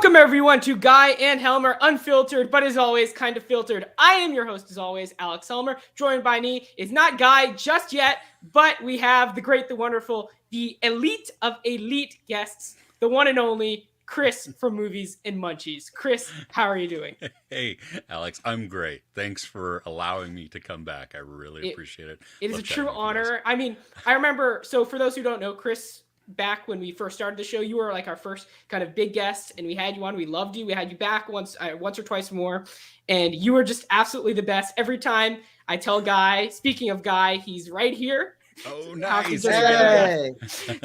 Welcome everyone to Guy and Helmer Unfiltered, but as always, kind of filtered. I am your host as always, Alex Helmer. Joined by me is not Guy just yet, but we have the great, the wonderful, the elite of elite guests, the one and only Chris from Movies and Munchies. Chris, how are you doing? Hey, Alex, I'm great. Thanks for allowing me to come back. I really appreciate it. It is Love a true chatting with you guys. honor. I mean, I remember, so for those who don't know, Chris, back when we first started the show, you were like our first kind of big guest, and we had you on. We loved you. We had you back once or twice more, and you were just absolutely the best. Every time I tell Guy, speaking of Guy, he's right here. Oh, nice. Hey.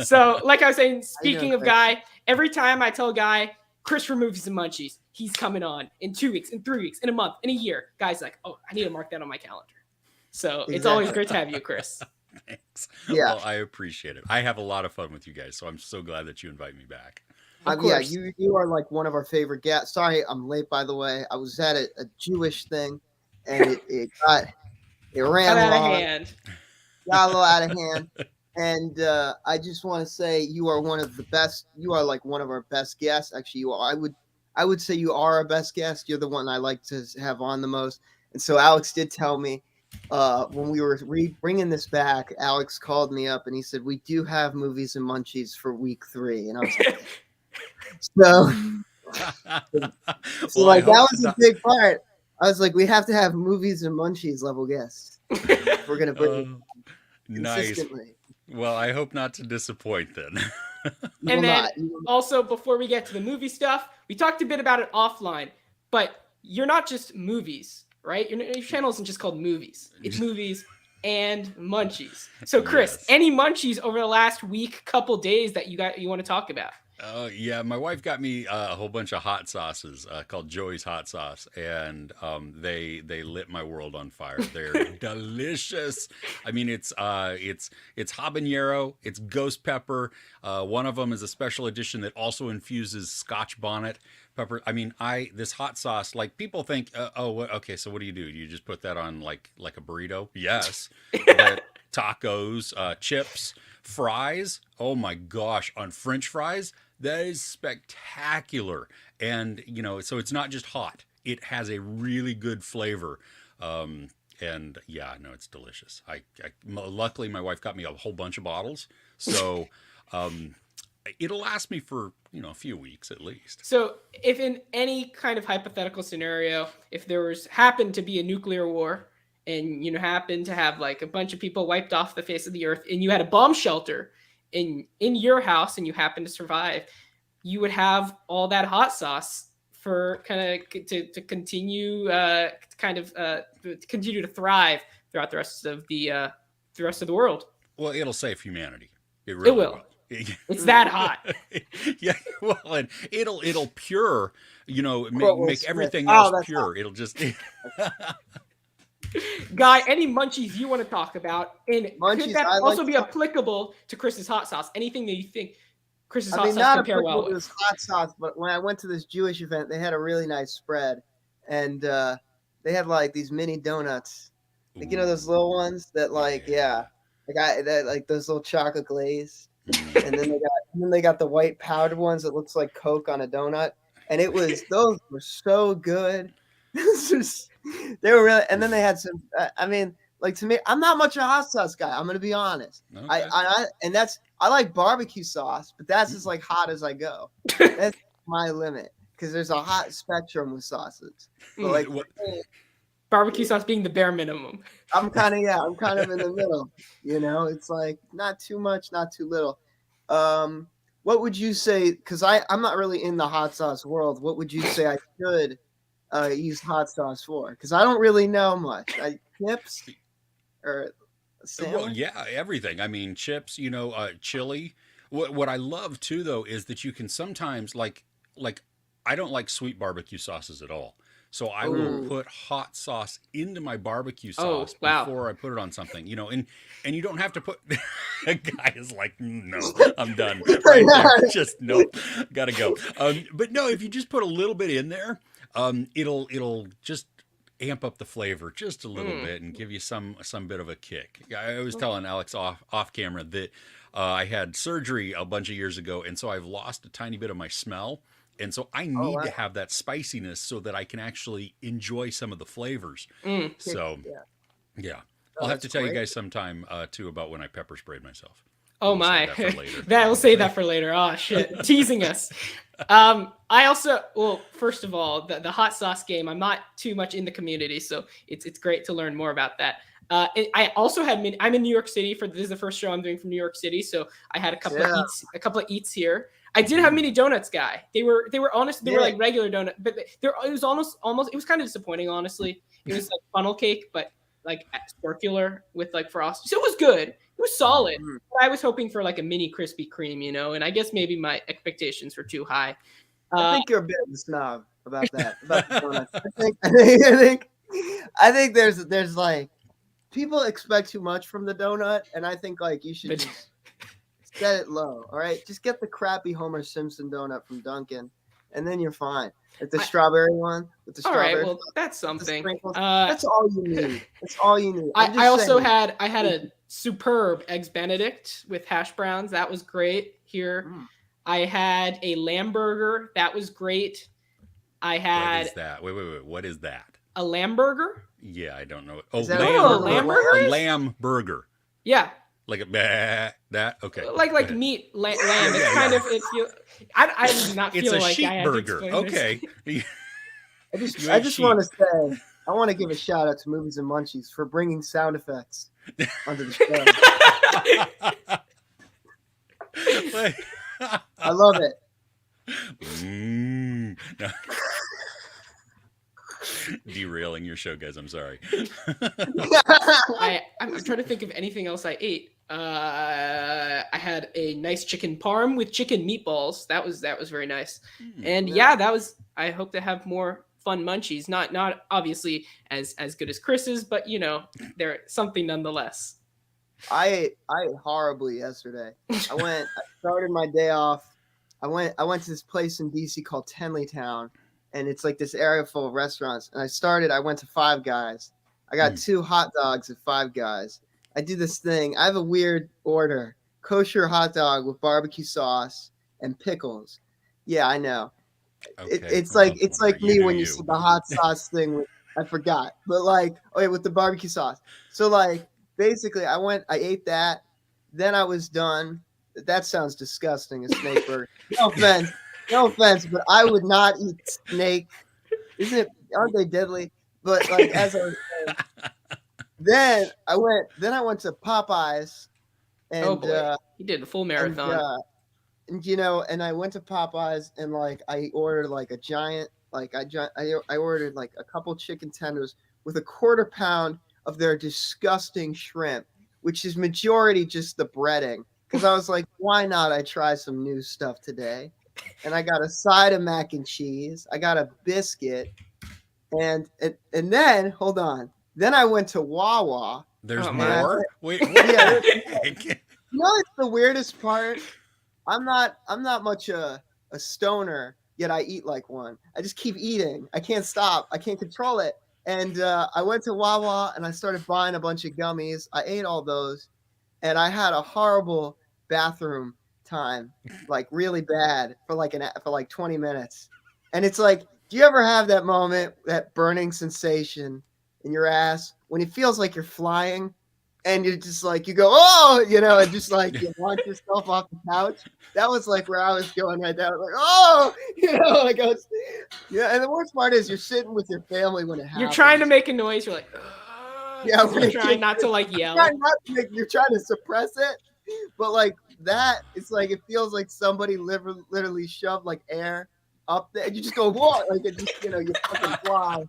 So, like I was saying, speaking of Guy, every time I tell Guy, Chris from Movies and Munchies, he's coming on in 2 weeks, in 3 weeks, in a month, in a year. Guy's like, oh, I need to mark that on my calendar. So It's always great to have you, Chris. Thanks. Yeah. Well, I appreciate it. I have a lot of fun with you guys, so I'm so glad that you invite me back. Yeah, you are like one of our favorite guests. Sorry, I'm late, by the way. I was at a Jewish thing, and it ran out long, of hand. got a little out of hand. And I just want to say you are one of the best. You are like one of our best guests. Actually, you are. I would say you are our best guest. You're the one I like to have on the most. And so Alex did tell me when we were bringing this back, Alex called me up and he said, we do have Movies and Munchies for week 3. And I was like, so Well, that was a big part. I was like, we have to have Movies and Munchies level guests. We're going to bring nice. Well, I hope not to disappoint then. And then also, before we get to the movie stuff, we talked a bit about it offline, but you're not just movies, right? Your channel isn't just called Movies. It's Movies and Munchies. So, Chris, Yes. Any Munchies over the last week, couple days that you want to talk about? Yeah, my wife got me a whole bunch of hot sauces called Joey's Hot Sauce, and they lit my world on fire. They're delicious. I mean, it's habanero, it's ghost pepper. One of them is a special edition that also infuses Scotch bonnet pepper. I mean, this hot sauce, like people think, okay, so what do? Do you just put that on like a burrito? Yes, but tacos, chips, fries. Oh my gosh, on French fries. That is spectacular. And, so it's not just hot. It has a really good flavor. And yeah, no, it's delicious. Luckily, my wife got me a whole bunch of bottles. So it'll last me for, a few weeks at least. So if in any kind of hypothetical scenario, if there happened to be a nuclear war and, happened to have like a bunch of people wiped off the face of the earth and you had a bomb shelter in your house and you happen to survive, you would have all that hot sauce for kind of to continue continue to thrive throughout the rest of the world. Well, it'll save humanity. It really will. It's that hot. Yeah, well, and it'll pure, make everything else pure. Hot. It'll just Guy, any munchies you want to talk about? And munchies, could that also be applicable to Chris's hot sauce? Anything that you think Chris's hot sauce compare well with? This hot sauce, but when I went to this Jewish event, they had a really nice spread, and they had like these mini donuts, like those little ones that like those little chocolate glaze, and then they got the white powdered ones that looks like Coke on a donut, and those were so good. They were really, and then they had some. Like to me, I'm not much of a hot sauce guy. I'm gonna be honest. Okay. I like barbecue sauce, but that's as like hot as I go. That's my limit because there's a hot spectrum with sauces. But barbecue sauce being the bare minimum. I'm kind of in the middle. It's like not too much, not too little. What would you say? Because I'm not really in the hot sauce world. What would you say I should use hot sauce for? Because I don't really know much. Chips or sandwich? Well, yeah, everything. I mean, chips. Chili. What I love too, though, is that you can sometimes like I don't like sweet barbecue sauces at all. So I will put hot sauce into my barbecue sauce before I put it on something, and you don't have to put. A guy is like, no, I'm done right there. Just nope, gotta go. But no, if you just put a little bit in there, it'll just amp up the flavor just a little bit and give you some bit of a kick. I was telling Alex off camera that I had surgery a bunch of years ago, and so I've lost a tiny bit of my smell. And so I Oh, need wow. to have that spiciness so that I can actually enjoy some of the flavors. Mm. So, Yeah. yeah. Oh, I'll have that's to tell you great. guys sometime too about when I pepper sprayed myself. Oh We'll save my, that for later. that we'll save that for later. Oh shit, teasing us. I also, well, first of all, the hot sauce game. I'm not too much in the community, so it's great to learn more about that. I also had I'm in New York City for this is the first show I'm doing from New York City, so I had Yeah. a couple of eats here. I did have mini donuts, guy. They were honest. They were Yeah. like regular donut, but it was almost it was kind of disappointing, honestly. It was like funnel cake, but like circular with like frosting. So it was good. It was solid. Mhm. But I was hoping for like a mini Krispy Kreme, and I guess maybe my expectations were too high. I Uh, think you're a bit of a snob about that. About the donuts. I think there's like people expect too much from the donut, and I think like you should but just set it low. All right, just get the crappy Homer Simpson donut from Dunkin', and then you're fine. Like the I- strawberry one with the all right, strawberry, well that's the something. sprinkles. That's all you need. That's all you need. I'm just I also saying. had a superb eggs Benedict with hash browns. That was great here. Mm. I had a lamb burger. That was great. I What had is that? Wait. What is that? a lamb burger. Yeah, I don't know. Oh, Is that a Oh, burger lamb with burger a is? lamb burger. Yeah, Like that. Okay. like go ahead. meat lamb. Yeah, It's yeah, kind yeah. of it feel. I did not It's feel a like sheep I had to burger. explain this. Okay. I just, You I ate just sheep. want to say, I want to give a shout out to Movies and Munchies for bringing sound effects onto the show. I love it. No. Derailing your show, guys. I'm sorry. I'm trying to think of anything else I ate. I had a nice chicken parm with chicken meatballs. That was very nice. And yeah, that was. I hope to have more fun munchies. Not obviously as good as Chris's, but they're something nonetheless. I ate horribly yesterday. I started my day off. I went to this place in DC called Tenleytown, and it's like this area full of restaurants. And I went to Five Guys. I got 2 hot dogs at Five Guys. I do this thing. I have a weird order: kosher hot dog with barbecue sauce and pickles. Yeah, I know. Okay. It's like You me do when you you. said the hot sauce thing. I forgot, but like, okay, with the barbecue sauce. So like, basically, I ate that. Then I was done. That sounds disgusting, a snake burger. No offense, but I would not eat snake. Aren't they deadly? But like, as I was saying, then I went to Popeyes, and Oh boy, you did a full marathon. and I went to Popeyes, and like I ordered like a giant, like I ordered like a couple chicken tenders with a quarter pound of their disgusting shrimp, which is majority just the breading. Because I was like, why not? I try some new stuff today, and I got a side of mac and cheese. I got a biscuit, and then hold on. Then I went to Wawa. There's Oh, more. Wait. What Yeah, the heck? You know, it's the weirdest part. I'm not much a stoner, yet I eat like one. I just keep eating. I can't stop. I can't control it. And I went to Wawa and I started buying a bunch of gummies. I ate all those, and I had a horrible bathroom time, like really bad for like 20 minutes. And it's like, do you ever have that moment, that burning sensation in your ass when it feels like you're flying? And you're just like, you go, oh, and just like you launch yourself off the couch. That was like where I was going right there. I was like, oh, like I was, yeah. And the worst part is you're sitting with your family when it happens. You're trying to make a noise. You're like, Yeah, you're trying not to like yell. You're trying to suppress it, but like that, it's like it feels like somebody literally shoved like air up there, and you just go, whoa, like it just, you fucking fly,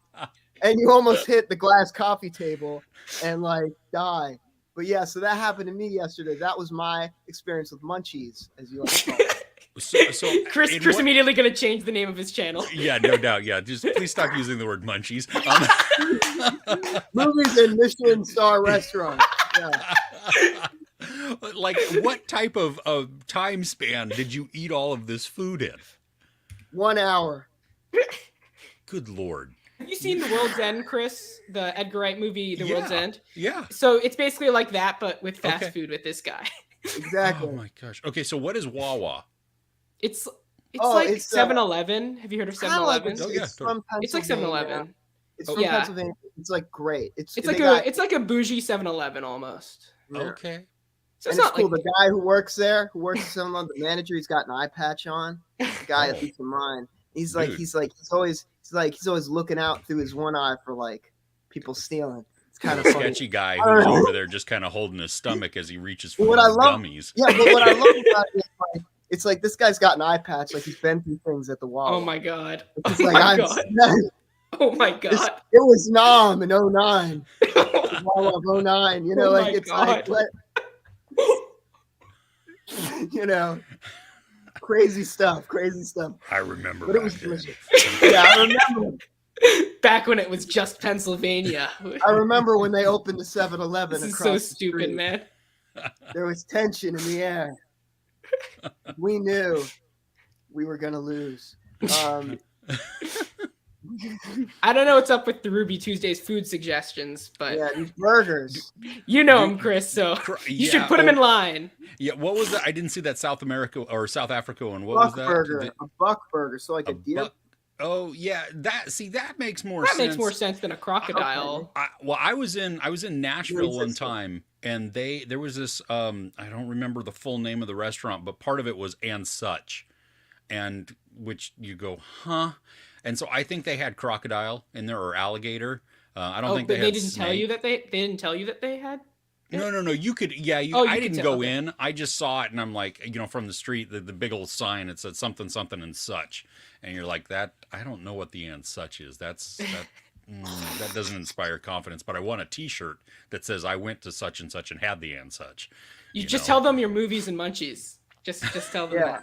and you almost hit the glass coffee table and like die. But yeah, so that happened to me yesterday. That was my experience with munchies, as you like to call it. So Chris immediately gonna change the name of his channel. Yeah, no doubt. Yeah, just please stop using the word munchies. Movies and Michelin star restaurants. Yeah. Like, what type of time span did you eat all of this food in? 1 hour. Good Lord. Have you seen The World's End, Chris? The Edgar Wright movie, The World's End? Yeah. So it's basically like that, but with fast Okay. food with this guy. Exactly. Oh my gosh. Okay, so what is Wawa? It's It's Oh, like it's 7-Eleven. Have you heard of kind of like 7-Eleven? Oh yeah, it's totally. from It's like Pennsylvania. 7-Eleven. It's from Yeah. Pennsylvania. It's like great. It's they like got, a bougie 7-Eleven almost. yeah. Okay. So it's And it's not cool. like The guy who works there, who works at 7-Eleven, the manager, he's got an eye patch on. The guy, at Oh, least in mine, he's dude. he's always looking out through his one eye for like people stealing. It's kind The of funny. sketchy guy I don't who's know. over there just kind of holding his stomach as he reaches for What I those love- gummies. Yeah, but what I love about it is like, it's like this guy's got an eye patch, like he's been through things at the wall. oh my god. It's Oh like, my I'm god. Oh my god. it was Nam in 09. Wall of 09, you know, Oh like my it's like God. what you know, crazy stuff. I remember But it back was then. Yeah, I remember. Back when it was just Pennsylvania. I remember when they opened the 7-Eleven This is across so the stupid, street. man. There was tension in the air. We knew we were gonna lose. I don't know what's up with the Ruby Tuesdays food suggestions, but Yeah, these burgers. you know them, Chris, so you should put them in line. Yeah, what was that? I didn't see that South America or South Africa one. What Buck was that? burger. A buck burger. So like a deer. buck. Oh yeah, that makes more That sense. makes more sense than a crocodile. I was in Nashville one existed. time, and there was this I don't remember the full name of the restaurant, but part of it was and such, and which you go, huh? And so I think they had crocodile in there or alligator. I don't think but they had didn't tell you that they didn't tell you that they had. No. You could, yeah. Oh, you I could didn't tell, go okay. in. I just saw it, and I'm like, from the street, the big old sign. It said something, something, and such. And you're like, that. I don't know what the and such is. That doesn't inspire confidence. But I want a T-shirt that says I went to such and such and had the and such. You just tell them your movies and munchies. Just tell them Yeah.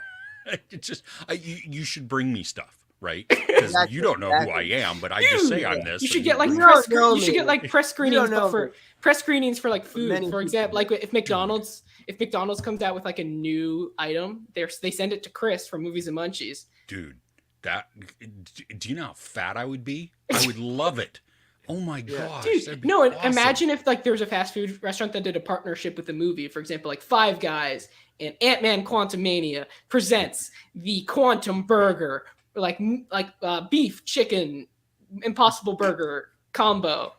that. It's just you should bring me stuff, right? Because you don't know who I am, but I just say I'm this. You should and get like You press. don't know You should me. get like press screenings, know but for me. press screenings for like food. many For people example, do. like if McDonald's comes out with like a new item, they send it to Chris from Movies and Munchies. Dude, do you know how fat I would be? I would love it. Oh my gosh. Dude, that'd be no, and awesome. imagine if like there was a fast food restaurant that did a partnership with a movie, for example, like Five Guys and Ant-Man Quantumania presents the Quantum Burger, like beef, chicken, Impossible Burger combo.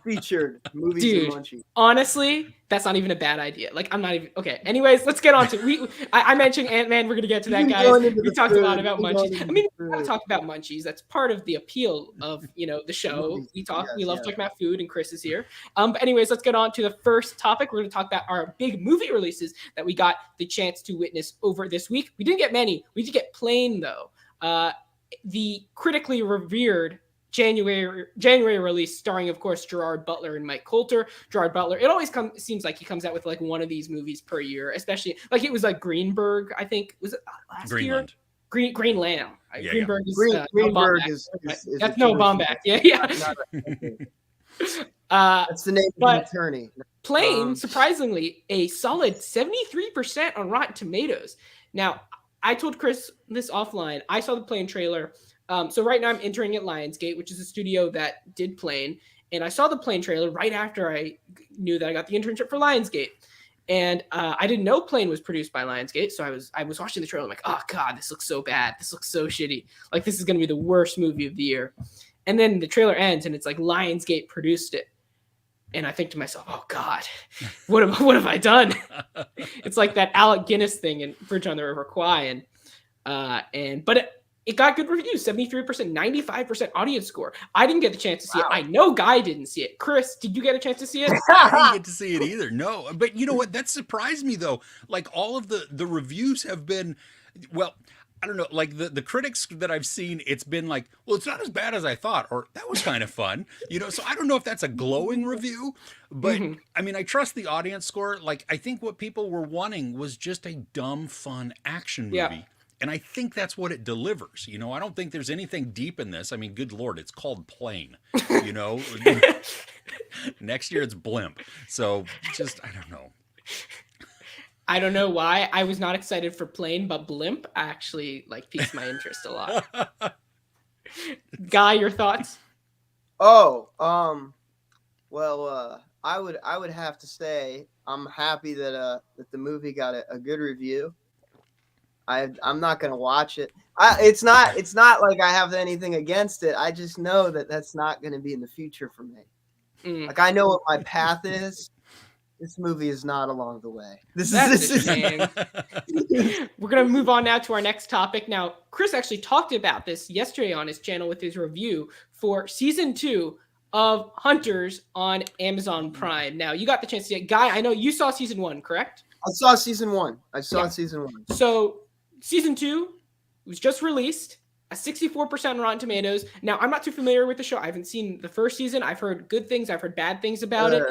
Featured movies Dude. and munchies. Honestly, that's not even a bad idea. Like, I'm not even okay. Anyways, let's get on to I mentioned Ant-Man. We're gonna get to that, guys. We talked a lot about munchies. I mean, we gotta talk about munchies. That's part of the appeal of the show. We love talking about food, and Chris is here. But anyways, let's get on to the first topic. We're gonna talk about our big movie releases that we got the chance to witness over this week. We didn't get many. We did get Plane though. The critically revered January release, starring, of course, Gerard Butler and Mike Coulter. Gerard Butler, it always seems like he comes out with like one of these movies per year, especially like it was like Greenberg, I think. Was it last Greenland. year? Greenland. Yeah, Greenberg is Greenberg Baumbach. is That's a no Jewish Baumbach. name. Yeah. That's the name of but- the attorney. Plane, surprisingly, a solid 73% on Rotten Tomatoes. Now, I told Chris this offline. I saw the Plane trailer. So right now I'm interning at Lionsgate, which is a studio that did Plane. And I saw the Plane trailer right after I knew that I got the internship for Lionsgate. And I didn't know Plane was produced by Lionsgate. So I was watching the trailer. I'm like, oh God, this looks so bad. This looks so shitty. Like, this is going to be the worst movie of the year. And then the trailer ends and it's like Lionsgate produced it. And I think to myself, oh God, what have I done? It's like that Alec Guinness thing in Bridge on the River Kwai. But it got good reviews, 73%, 95% audience score. I didn't get the chance to see it. I know Guy didn't see it. Chris, did you get a chance to see it? I didn't get to see it either. No, but you know what? That surprised me though. Like all of the reviews have been, well, I don't know, like the critics that I've seen, it's been like, well, it's not as bad as I thought, or that was kind of fun, So I don't know if that's a glowing review, but I mean, I trust the audience score. Like, I think what people were wanting was just a dumb, fun action movie. Yeah. And I think that's what it delivers. I don't think there's anything deep in this. I mean, good Lord, it's called Plane, Next year it's Blimp. So just, I don't know. I don't know why I was not excited for Plane, but Blimp actually piqued my interest a lot. Guy, your thoughts? Oh, well, I would have to say I'm happy that the movie got a good review. I'm not gonna watch it. It's not like I have anything against it. I just know that that's not gonna be in the future for me. Mm, Like I know what my path is. This movie is not along the way. that's a shame. We're going to move on now to our next topic. Now, Chris actually talked about this yesterday on his channel with his review for season 2 of Hunters on Amazon Prime. Now, you got the chance to see it. Guy, I know you saw season 1, correct? I saw season 1. Yeah. Season 1. So, season 2 was just released, a 64% Rotten Tomatoes. Now, I'm not too familiar with the show. I haven't seen the first season. I've heard good things, I've heard bad things about it.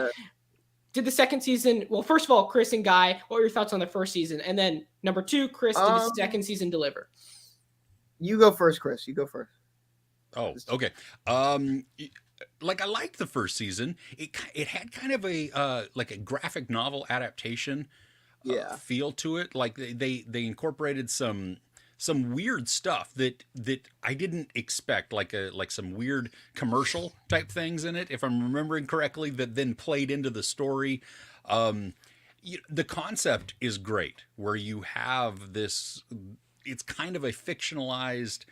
Did the second season, well, first of all, Chris and Guy, what were your thoughts on the first season? And then number 2, Chris, did the second season deliver? You go first, Chris. You go first. Oh, okay. Like I liked the first season. It had kind of a like a graphic novel adaptation feel to it. Like they incorporated some weird stuff that I didn't expect, like some weird commercial type things in it, if I'm remembering correctly, that then played into the story. The concept is great, where you have this. It's kind of a fictionalized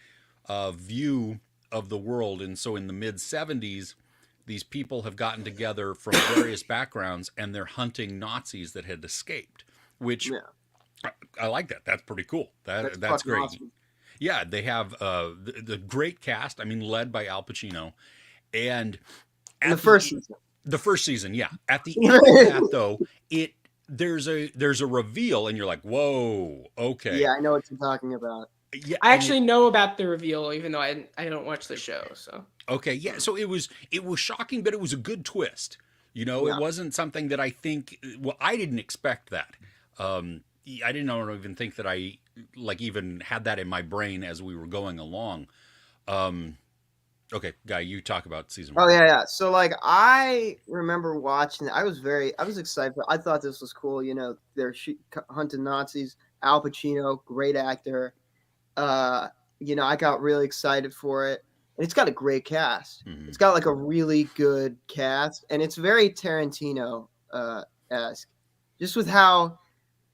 view of the world, and so in the mid 70s, these people have gotten together from various backgrounds, and they're hunting Nazis that had escaped, which. Yeah. I like that. That's pretty cool. That's great. Awesome. Yeah, they have the great cast. I mean, led by Al Pacino, and the first season. The first season, yeah. At the end of that, though, there's a reveal, and you're like, whoa, okay. Yeah, I know what you're talking about. Yeah, I actually know about the reveal, even though I don't watch the show. So okay, yeah. So it was shocking, but it was a good twist. You know, it wasn't something that I think. Well, I didn't expect that. I didn't even think that I even had that in my brain as we were going along. Okay, Guy, you talk about season 1. Oh yeah. So like I remember watching. I was excited. I thought this was cool. You know, they're hunting Nazis. Al Pacino, great actor. You know, I got really excited for it, and it's got a great cast. Mm-hmm. It's got like a really good cast, and it's very Tarantino esque, just with how.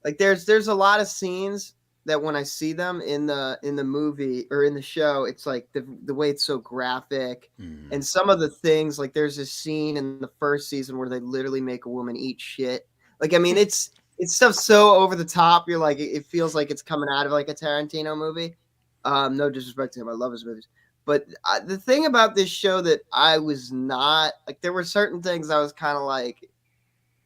Like there's a lot of scenes that when I see them in the movie or in the show, it's like the way it's so graphic, and some of the things, like there's this scene in the first season where they literally make a woman eat shit. Like I mean, it's stuff so over the top. You're like, it feels like it's coming out of like a Tarantino movie. No disrespect to him, I love his movies, but the thing about this show that I was not like, there were certain things I was kind of like.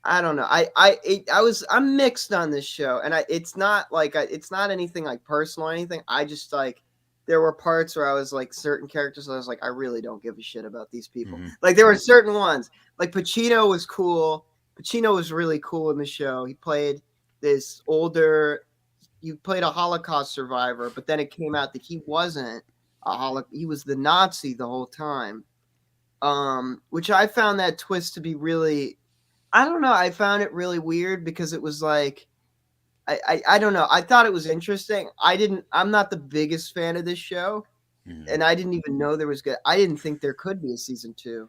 I don't know. I'm mixed on this show, and it's not like it's not anything like personal or anything. I just like there were parts where I was like certain characters. I was like, I really don't give a shit about these people. Mm-hmm. Like there were certain ones. Like Pacino was cool. Pacino was really cool in the show. He played this older. You played a Holocaust survivor, but then it came out that he wasn't he was the Nazi the whole time. Which I found that twist to be really. I don't know. I found it really weird because it was like, I don't know. I thought it was interesting. I'm not the biggest fan of this show, and I didn't even know there was good. I didn't think there could be a season 2,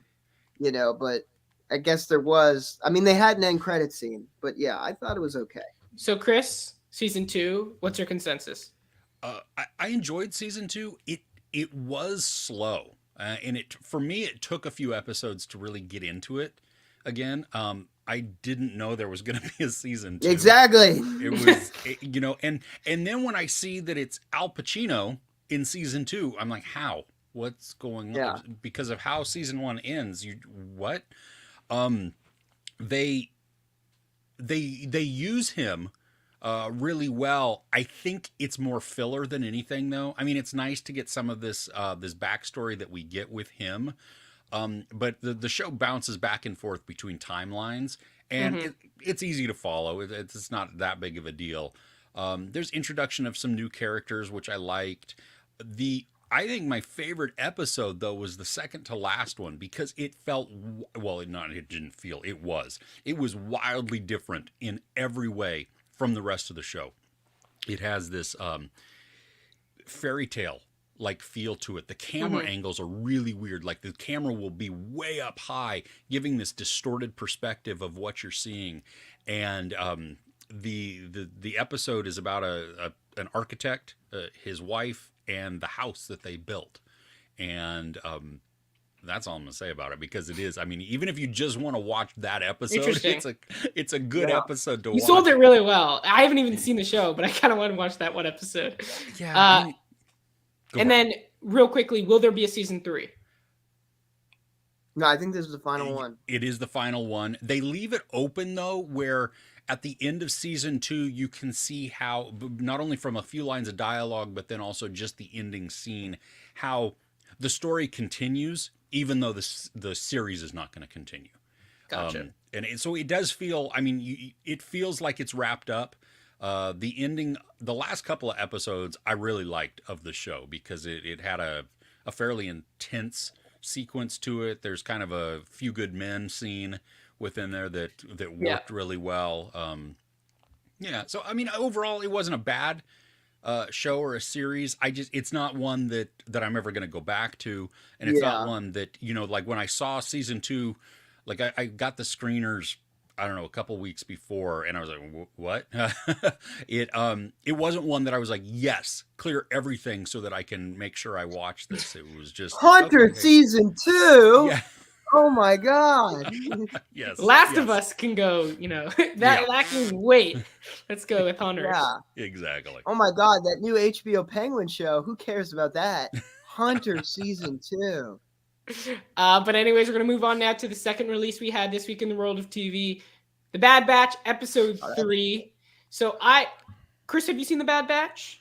you know, but I guess there was. I mean, they had an end credit scene, but yeah, I thought it was okay. So Chris, season 2, what's your consensus? I enjoyed season 2. It was slow, and for me, it took a few episodes to really get into it again. I didn't know there was going to be a season 2. Exactly. It was, you know, and then when I see that it's Al Pacino in season 2, I'm like, how? What's going on? Yeah. Because of how season 1 ends. What? They use him really well. I think it's more filler than anything, though. I mean, it's nice to get some of this backstory that we get with him. But the show bounces back and forth between timelines, and it's easy to follow. It's not that big of a deal. There's introduction of some new characters, which I liked. I think my favorite episode, though, was the second to last one, because it felt, well, it didn't feel, it was wildly different in every way from the rest of the show. It has this fairy tale like feel to it. The camera angles are really weird. Like the camera will be way up high, giving this distorted perspective of what you're seeing. And the episode is about an architect, his wife, and the house that they built, and that's all I'm gonna say about it, because it is. I mean, even if you just want to watch that episode, Interesting. it's a good episode to You watch. sold it really well. I haven't even seen the show, but I kind of want to watch that one episode. Yeah. I mean, and then, real quickly, will there be a season 3? No, I think this is the final one. It is the final one. They leave it open, though, where at the end of season 2, you can see how, not only from a few lines of dialogue, but then also just the ending scene, how the story continues, even though the series is not going to continue. Gotcha. So it does feel, I mean, it feels like it's wrapped up. The ending, the last couple of episodes, I really liked of the show, because it had a fairly intense sequence to it. There's kind of a Few Good Men scene within there that worked really well. So I mean, overall, it wasn't a bad show or a series. It's not one that I'm ever going to go back to, and it's not one that, like when I saw season 2, like I got the screeners, I don't know, a couple weeks before, and I was like, what? It wasn't one that I was like, yes, clear everything so that I can make sure I watch this. It was just Hunter season 2. Yeah. Oh my god. Yes. Last of Us can go, that can wait. Let's go with Hunter. Yeah. Exactly. Oh my god, that new HBO Penguin show. Who cares about that? Hunter season 2. But anyways, we're going to move on now to the second release we had this week in the world of TV, The Bad Batch, episode 3. So Chris, have you seen The Bad Batch?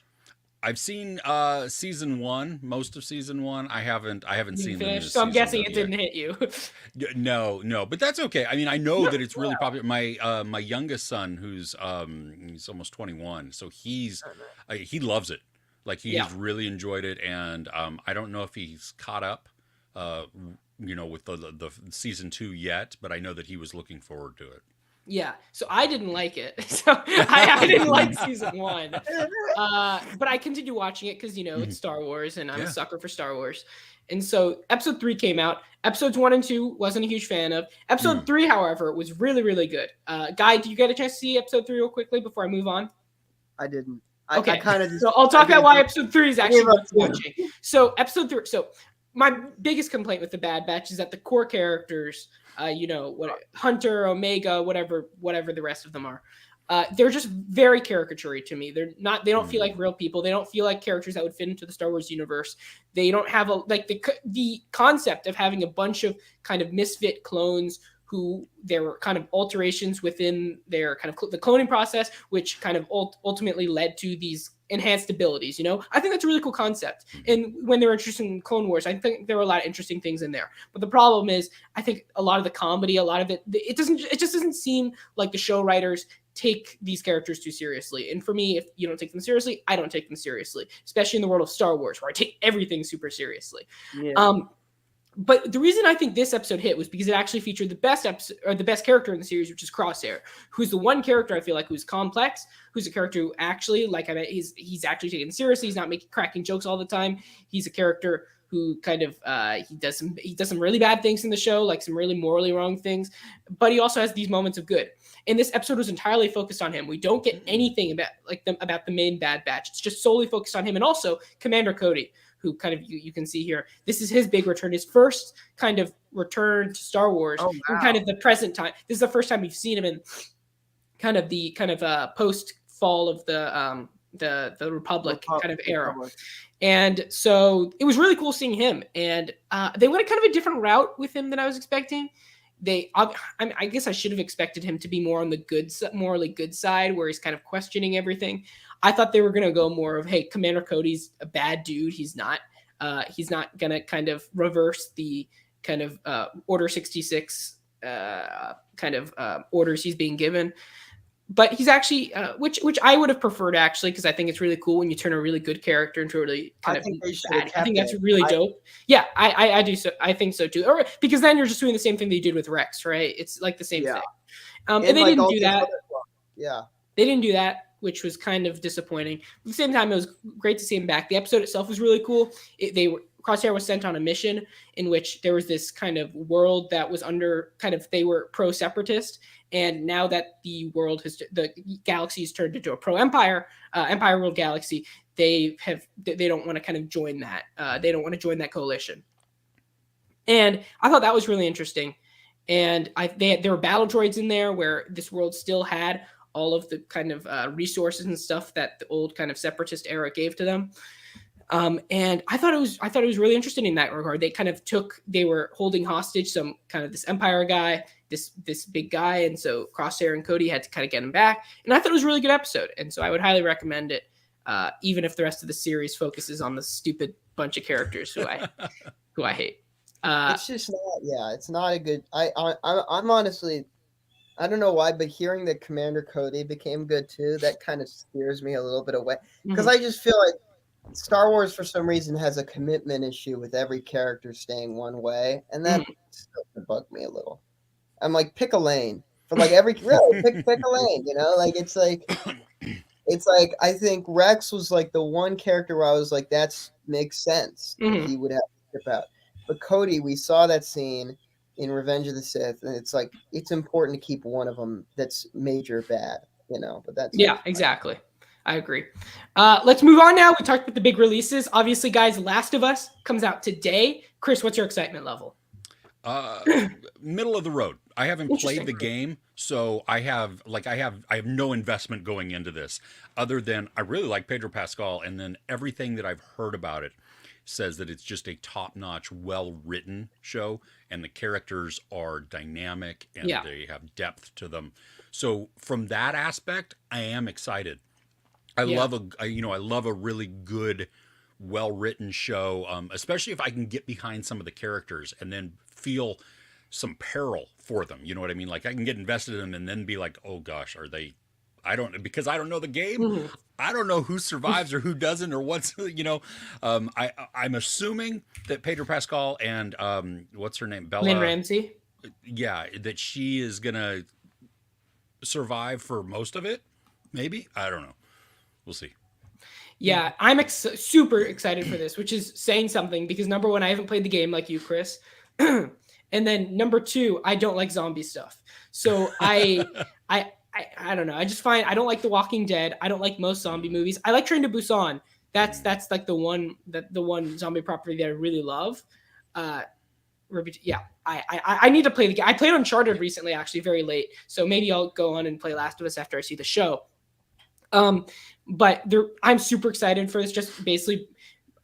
I've seen season 1, most of season 1. I haven't seen the new So I'm guessing it yet. didn't hit you. No, but that's okay. I mean, I know that it's really popular. My youngest son, who's he's almost 21, so he loves it. Like, he's really enjoyed it, and I don't know if he's caught up, with the season 2 yet, but I know that he was looking forward to it. Yeah, so I didn't like it. So I didn't like season 1. But I continued watching it because, it's Star Wars, and I'm a sucker for Star Wars. And so episode 3 came out. Episodes 1 and 2 wasn't a huge fan of. Episode 3, however, was really, really good. Guy, do you get a chance to see episode 3 real quickly before I move on? I didn't. Okay, I kind of just. So I'll talk about why episode 3 is actually worth watching. So episode 3. So my biggest complaint with The Bad Batch is that the core characters, Hunter, Omega, whatever the rest of them are, they're just very caricature to me. They don't feel like real people. They don't feel like characters that would fit into the Star Wars universe. They don't have the concept of having a bunch of kind of misfit clones who there were kind of alterations within their kind of the cloning process, which kind of ultimately led to these enhanced abilities. I think that's a really cool concept. And when they were interested in Clone Wars, I think there were a lot of interesting things in there. But the problem is, I think a lot of the comedy, a lot of it just doesn't seem like the show writers take these characters too seriously. And for me, if you don't take them seriously, I don't take them seriously, especially in the world of Star Wars, where I take everything super seriously. Yeah. But the reason I think this episode hit was because it actually featured the best episode, or the best character in the series, which is Crosshair, who's the one character I feel like who's complex, who's a character who actually, he's actually taken seriously. He's not cracking jokes all the time. He's a character who kind of he does some really bad things in the show, like some really morally wrong things, but he also has these moments of good. And this episode was entirely focused on him. We don't get anything about the main Bad Batch. It's just solely focused on him, and also Commander Cody, who kind of you can see here. This is his big return, his first kind of return to Star Wars, in kind of the present time. This is the first time we've seen him in kind of the post fall of the Republic kind of era. And so it was really cool seeing him. And they went kind of a different route with him than I was expecting. I guess I should have expected him to be more on the morally good side, where he's kind of questioning everything. I thought they were going to go more of, hey, Commander Cody's a bad dude. He's not going to kind of reverse the kind of Order 66 kind of orders he's being given. But he's actually, which I would have preferred, actually, because I think it's really cool when you turn a really good character into a really kind of bad. I think that's really dope. Yeah, I do. So I think so too. Or because then you're just doing the same thing they did with Rex, right? It's like the same thing. And they didn't do that. They didn't do that, which was kind of disappointing. At the same time, it was great to see him back. The episode itself was really cool. Crosshair was sent on a mission in which there was this kind of world that was under kind of, they were pro-separatist, and now that the galaxy has turned into a pro-empire, empire world galaxy, they don't want to kind of join that. They don't want to join that coalition. And I thought that was really interesting. And there were battle droids in there where this world still had all of the kind of resources and stuff that the old kind of separatist era gave to them. And I thought it was really interesting in that regard. They were holding hostage some kind of this Empire guy, this big guy, and so Crosshair and Cody had to kind of get him back. And I thought it was a really good episode, and so I would highly recommend it, even if the rest of the series focuses on the stupid bunch of characters who I hate. It's just not. Yeah, it's not a good. I'm honestly, I don't know why, but hearing that Commander Cody became good too, that kind of steers me a little bit away, because I just feel like Star Wars for some reason has a commitment issue with every character staying one way, and that still bugged me a little. I'm like, pick a lane for like every pick a lane, you know, like it's like I think Rex was like the one character where I was like, that's makes sense. He would have to skip out. But Cody, we saw that scene in Revenge of the Sith, and it's like it's important to keep one of them that's major bad, you know. But that's exactly. I agree. Let's move on now. We talked about the big releases. Obviously, guys, Last of Us comes out today. Chris, what's your excitement level? Middle of the road. I haven't played the game, so I have no investment going into this, other than I really like Pedro Pascal, and then everything that I've heard about it says that it's just a top-notch, well-written show, and the characters are dynamic and they have depth to them. So from that aspect, I am excited. I love a really good, well-written show, especially if I can get behind some of the characters and then feel some peril for them. You know what I mean? Like I can get invested in them and then be like, oh gosh, because I don't know the game. I don't know who survives or who doesn't or what's, I'm assuming that Pedro Pascal and what's her name? Bella Lynn Ramsey. Yeah, that she is going to survive for most of it. Maybe. I don't know. We'll see. Yeah, I'm super excited for this, which is saying something because number one, I haven't played the game like you, Chris. And then number two, I don't like zombie stuff. So I don't know. I just find I don't like The Walking Dead. I don't like most zombie movies. I like Train to Busan. That's like the one zombie property that I really love. I need to play the game. I played Uncharted recently, actually, very late. So maybe I'll go on and play Last of Us after I see the show. But I'm super excited for this. Just basically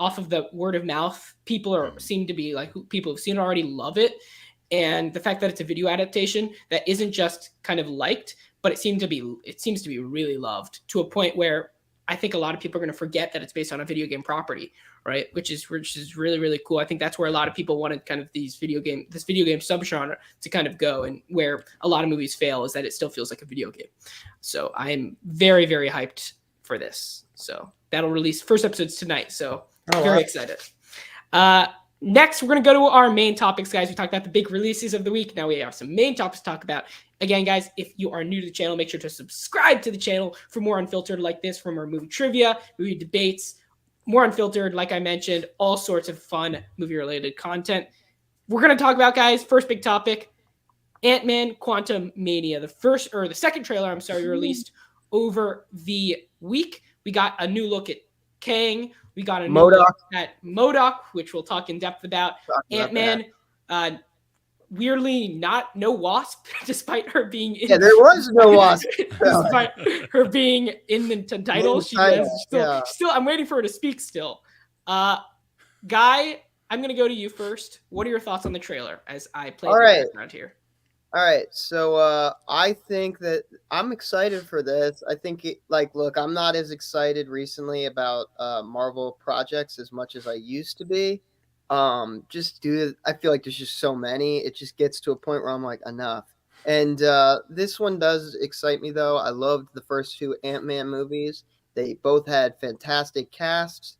off of the word of mouth, people seem to be like people who've seen it already love it, and the fact that it's a video adaptation that isn't just kind of liked, but it seems to be really loved to a point where I think a lot of people are going to forget that it's based on a video game property, right? Which is really, really cool. I think that's where a lot of people wanted kind of this video game subgenre to kind of go, and where a lot of movies fail is that it still feels like a video game. So I'm very, very hyped for this. So that'll release first episodes tonight. So very excited. Next, we're going to go to our main topics, guys. We talked about the big releases of the week. Now we have some main topics to talk about. Again, guys, if you are new to the channel, make sure to subscribe to the channel for more Unfiltered like this, for more movie trivia, movie debates, more Unfiltered, like I mentioned, all sorts of fun movie-related content. We're going to talk about, guys, first big topic, Ant-Man Quantumania. The second trailer, released over the week. We got a new look at Kang. We got a new look at MODOK, which we'll talk in depth about. Ant-Man, weirdly no Wasp, despite her being in... Yeah, there was no Wasp. Despite her being in the title. Still, I'm waiting for her to speak still. Guy, I'm going to go to you first. What are your thoughts on the trailer as I play the background here? All right, so I think that I'm excited for this. I think, look, I'm not as excited recently about Marvel projects as much as I used to be. I feel like there's just so many. It just gets to a point where I'm like, enough. And this one does excite me, though. I loved the first two Ant-Man movies. They both had fantastic casts.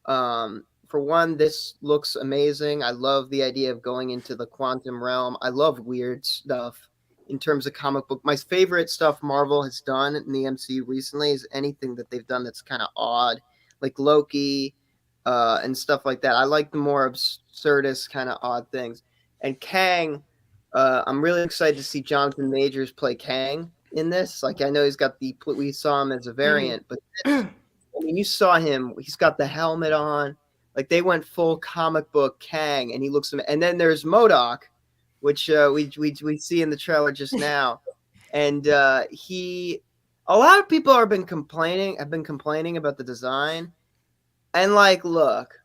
For one, this looks amazing. I love the idea of going into the quantum realm. I love weird stuff in terms of comic book. My favorite stuff Marvel has done in the MCU recently is anything that they've done that's kind of odd, like Loki, and stuff like that. I like the more absurdist kind of odd things. And Kang, I'm really excited to see Jonathan Majors play Kang in this. Like, I know he's got we saw him as a variant, but this, I mean, you saw him. He's got the helmet on. Like, they went full comic book Kang, and he looks. And then there's MODOK, which we see in the trailer just now, and he. A lot of people have been complaining about the design, and like, look,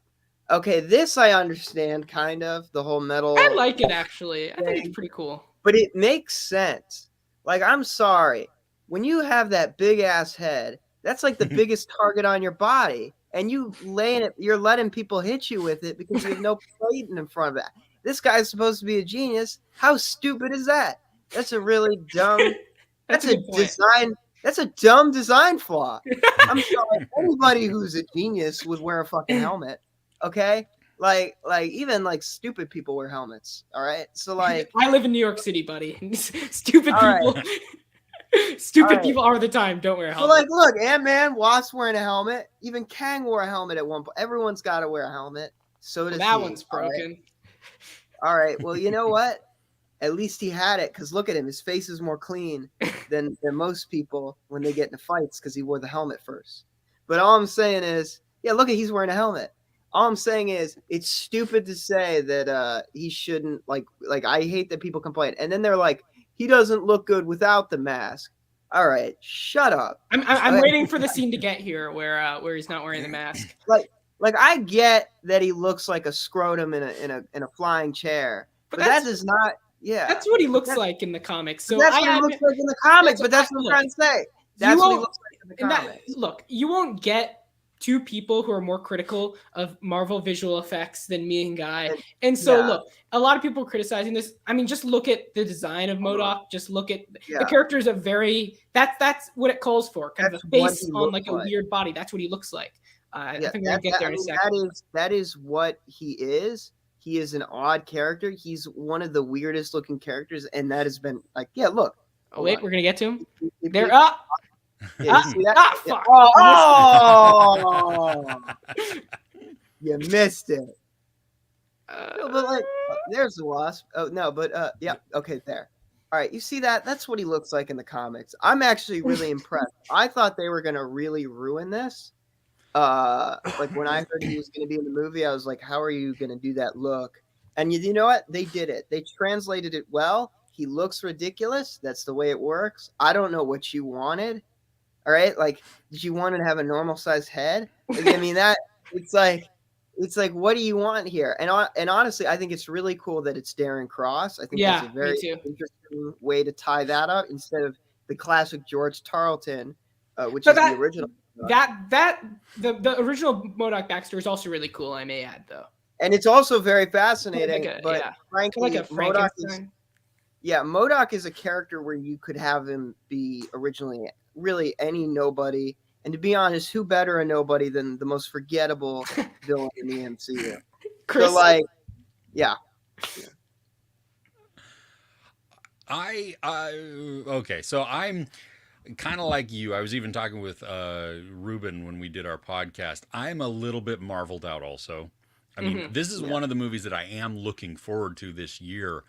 okay, this I understand kind of the whole metal. I like it actually. I think it's pretty cool. But it makes sense. Like, I'm sorry, when you have that big ass head, that's like the biggest target on your body, and you're letting people hit you with it because you have no plate in front of it. This guy's supposed to be a genius. How stupid is that? That's a really dumb. That's a design. That's a dumb design flaw. I'm sorry. Anybody who's a genius would wear a fucking helmet. Okay? Like even like stupid people wear helmets. All right? So like, I live in New York City, buddy. Stupid people. Right. Stupid people all the time don't wear a helmet. So like, look, Ant-Man, Wasp's wearing a helmet. Even Kang wore a helmet at one point. Everyone's got to wear a helmet. So does that he. one's broken. All right. Well, you know what? At least he had it, because look at him. His face is more clean than most people when they get into fights because he wore the helmet first. But all I'm saying is, yeah, look at, he's wearing a helmet. All I'm saying is, it's stupid to say that he shouldn't, like I hate that people complain. And then they're like, he doesn't look good without the mask. All right, shut up. I'm waiting for the scene to get here where he's not wearing the mask. Like I get that he looks like a scrotum in a flying chair, but that does not. Yeah, that's what he looks like in the comics. So that's what he looks like in the comics. But that's what I'm trying to say. That's what he looks like in the comics. Look, you won't get two people who are more critical of Marvel visual effects than me and Guy. And so, look, a lot of people are criticizing this. I mean, just look at the design of MODOK. Just look at the character is a very that's what it calls for. Kind of a face on like a weird body. That's what he looks like. I think we're gonna get there in a second. That is what he is. He is an odd character. He's one of the weirdest looking characters, and that has been like, yeah, look. Oh, wait, we're gonna get to him. They're up. Yeah, you see that? Fuck. Oh, you missed it. No, but like, there's the Wasp. Oh no, but yeah, okay, there. All right, you see that? That's what he looks like in the comics. I'm actually really impressed. I thought they were gonna really ruin this. Like when I heard he was going to be in the movie, I was like, how are you going to do that look? And you know what? They did it. They translated it well. He looks ridiculous. That's the way it works. I don't know what you wanted. All right. Like, did you want to have a normal sized head? Like, I mean, it's like, what do you want here? And honestly, I think it's really cool that it's Darren Cross. I think that's a very interesting way to tie that up instead of the classic George Tarleton, which is the original. The original MODOK backstory is also really cool, I may add, though. And it's also very fascinating. Frankly, like a Frankenstein. MODOK is a character where you could have him be originally really any nobody. And to be honest, who better a nobody than the most forgettable villain in the MCU? Chris. So, like, yeah. Okay, so I'm kind of like you. I was even talking with Ruben when we did our podcast. I'm a little bit marveled out also. I mean, this is one of the movies that I am looking forward to this year.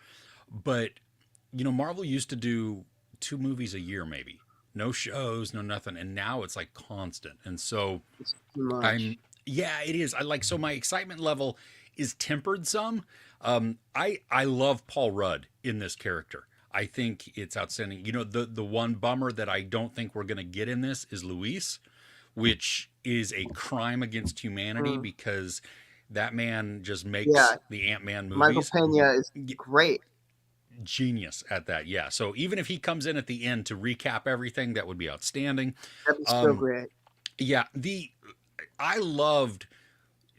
But, you know, Marvel used to do 2 movies a year maybe. No shows, no nothing. And now it's like constant. And so it is. So my excitement level is tempered some. I love Paul Rudd in this character. I think it's outstanding. You know, the one bummer that I don't think we're going to get in this is Luis, which is a crime against humanity because that man just makes the Ant-Man movies. Michael Pena is great. Genius at that, yeah. So even if he comes in at the end to recap everything, that would be outstanding. That'd be so great. Yeah, I loved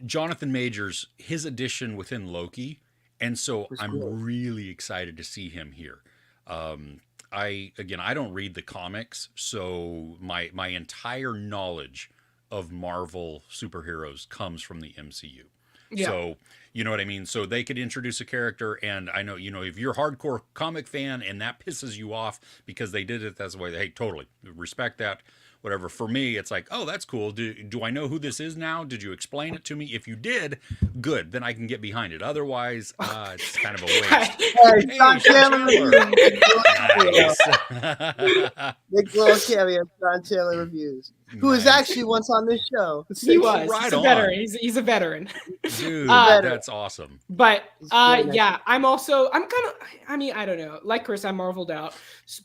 Jonathan Majors, his addition within Loki, and so I'm really excited to see him here. I don't read the comics, so my entire knowledge of Marvel superheroes comes from the MCU. Yeah. So, you know what I mean? So they could introduce a character, and I know, you know, if you're a hardcore comic fan and that pisses you off because they did it that's the way, hey, totally respect that. whatever. For me, it's like, oh, that's cool. Do I know who this is now? Did you explain it to me? If you did, good. Then I can get behind it. Otherwise, it's kind of a waste. Hey, Hey, Sean Sean Chandler Chandler. reviews. Nice. Big little cameo, Sean Chandler reviews, who was Nice. actually once on this show. He was. Right He's a on. veteran. He's a veteran. Dude, Uh, that's awesome. But He's really nice. yeah, I'm kind of. I mean, I don't know. Like Chris, I'm marveled out,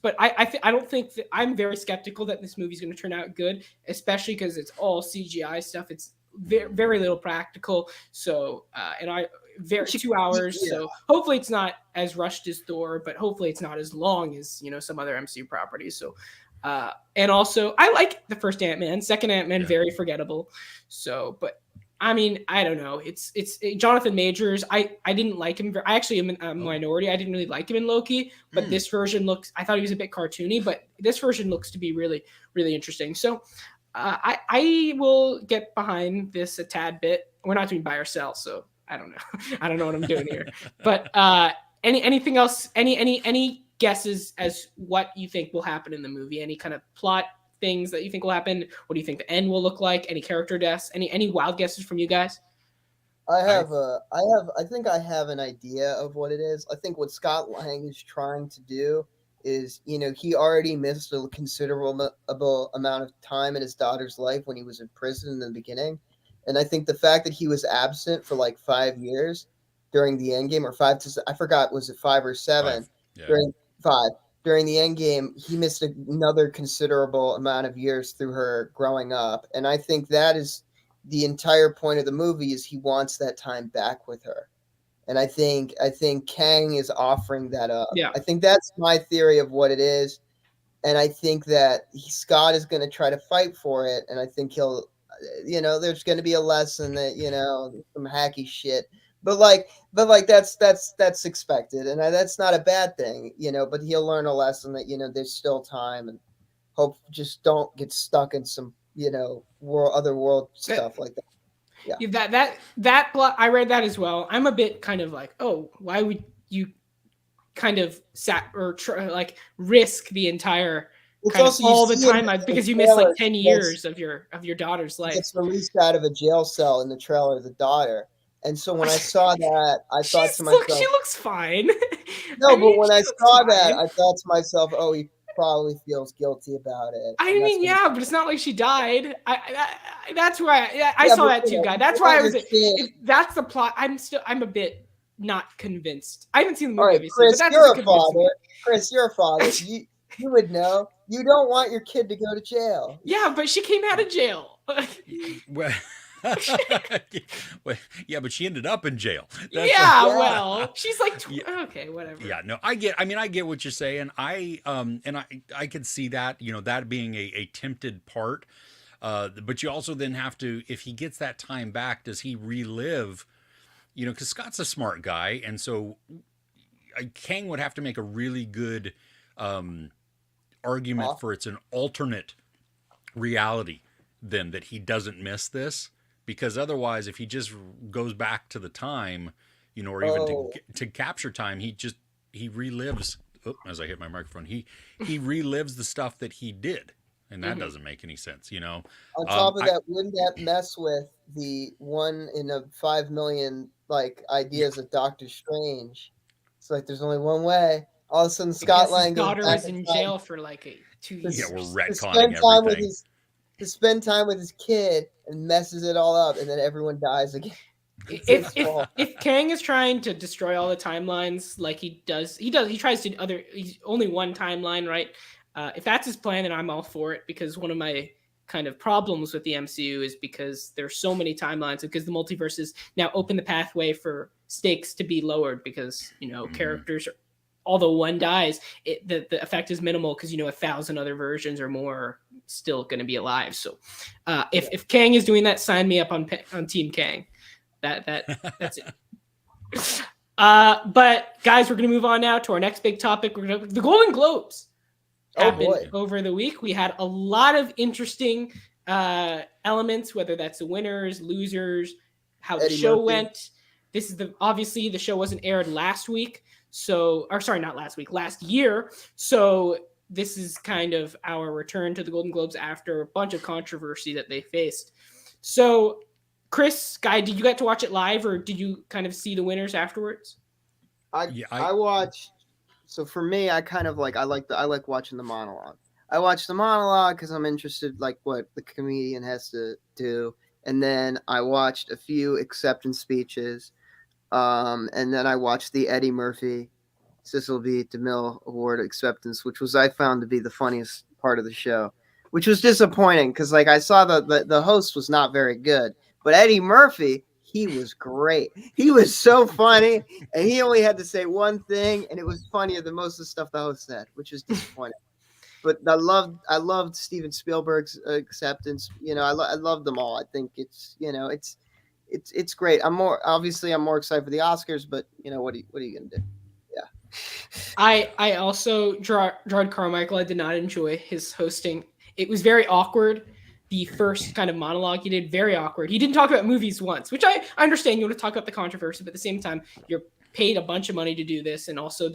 but I don't think that I'm very skeptical that this movie's going to turn out good, especially because it's all CGI stuff. It's very little practical. So and I very 2 hours. Yeah. So hopefully it's not as rushed as Thor, but hopefully it's not as long as some other MCU properties. So. And also, I like the first Ant-Man. Second Ant-Man, very forgettable. So, but I mean, I don't know. It's Jonathan Majors. I didn't like him. I actually am a minority. I didn't really like him in Loki, but this version I thought he was a bit cartoony, but this version looks to be really, really interesting. So I will get behind this a tad bit. We're not doing buy or sell, so I don't know. I don't know what I'm doing here. But anything else? Any guesses as what you think will happen in the movie? Any kind of plot things that you think will happen? What do you think the end will look like? Any character deaths? Any wild guesses from you guys? I think I have an idea of what it is. I think what Scott Lang is trying to do is, he already missed a considerable amount of time in his daughter's life when he was in prison in the beginning. And I think the fact that he was absent for like 5 years during the end game, or I forgot, was it 5 or 7? 5. Yeah. During the end game, he missed another considerable amount of years through her growing up. And I think that is the entire point of the movie, is he wants that time back with her. And I think Kang is offering that up. Yeah. I think that's my theory of what it is. And I think that Scott is going to try to fight for it. And I think he'll, there's going to be a lesson that, some hacky shit. But that's expected, and that's not a bad thing, But he'll learn a lesson that there's still time, and hope just don't get stuck in some other world stuff like that. Yeah, that plot, I read that as well. I'm a bit kind of like, oh, why would you kind of risk the entire kind of all the time because you missed like 10 years of your daughter's life. It's released out of a jail cell in the trailer, the daughter. And so when I saw that, I thought to myself, she looks fine. No, but when I saw that, I thought to myself, oh, he probably feels guilty about it. I mean, yeah, but it's not like she died. That's why I saw that too, guy. That's why I was. If that's the plot, I'm a bit not convinced. I haven't seen the movie, Chris, but you're a father. Chris, you're a father. You would know. You don't want your kid to go to jail. Yeah, but she came out of jail. Well. Yeah, but she ended up in jail. Well, she's like, okay, whatever. Yeah, no, I get what you're saying. I could see that, that being a tempted part. But you also then have to, if he gets that time back, does he relive, because Scott's a smart guy. And so Kang would have to make a really good argument for it's an alternate reality then that he doesn't miss this. Because otherwise, if he just goes back to the time, or even to capture time, he relives. Oh, as I hit my microphone, he relives the stuff that he did, and that doesn't make any sense, On top of that, wouldn't that mess with the 1 in a 5 million ideas of Doctor Strange? It's like there's only one way. All of a sudden, Scott Lang goes daughter back is in jail for like 2 years. Yeah, we're retconning everything. To spend time with his kid and messes it all up, and then everyone dies again. If Kang is trying to destroy all the timelines like he tries to he's only one timeline, right? If that's his plan, then I'm all for it, because one of my kind of problems with the MCU is because there's so many timelines, because the multiverses now open the pathway for stakes to be lowered, because characters are, although one dies, the effect is minimal, because 1,000 other versions or more are still going to be alive. So if Kang is doing that, sign me up on Team Kang. That's it. But guys, we're going to move on now to our next big topic. The Golden Globes happened over the week. We had a lot of interesting elements, whether that's the winners, losers, how the show went. This is obviously the show wasn't aired last week. Last year. So this is kind of our return to the Golden Globes after a bunch of controversy that they faced. So, Chris, Guy, did you get to watch it live, or did you kind of see the winners afterwards? Yeah, I watched. So for me, I kind of like I like watching the monologue. I watch the monologue because I'm interested like what the comedian has to do, and then I watched a few acceptance speeches, and then I watched the Eddie Murphy Cecil B. DeMille Award acceptance, which was I found to be the funniest part of the show, which was disappointing because like I saw the host was not very good, but Eddie Murphy, he was great. He was so funny, and he only had to say one thing, and it was funnier than most of the stuff the host said, which is disappointing. But I loved Steven Spielberg's acceptance. You know, I love them all. I think it's it's great. I'm more excited for the Oscars, but you know what are you gonna do? I also Gerard Carmichael. I did not enjoy his hosting. It was very awkward. The first kind of monologue he did, very awkward. He didn't talk about movies once, which I understand. You want to talk about the controversy, but at the same time, you're paid a bunch of money to do this, and also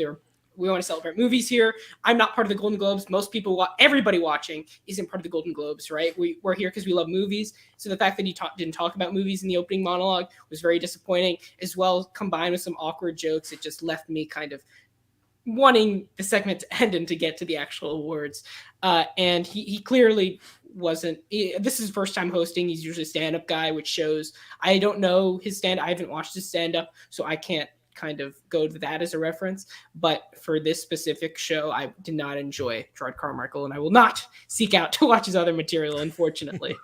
we want to celebrate movies here. I'm not part of the Golden Globes. Most people, everybody watching, isn't part of the Golden Globes, right? We're here because we love movies. So the fact that he didn't talk about movies in the opening monologue was very disappointing, as well combined with some awkward jokes. It just left me kind of wanting the segment to end and to get to the actual awards. And he clearly wasn't. This is his first time hosting. He's usually a stand-up guy, which shows. I don't know his stand. I haven't watched his stand-up, so I can't kind of go to that as a reference. But for this specific show, I did not enjoy Gerard Carmichael, and I will not seek out to watch his other material, unfortunately.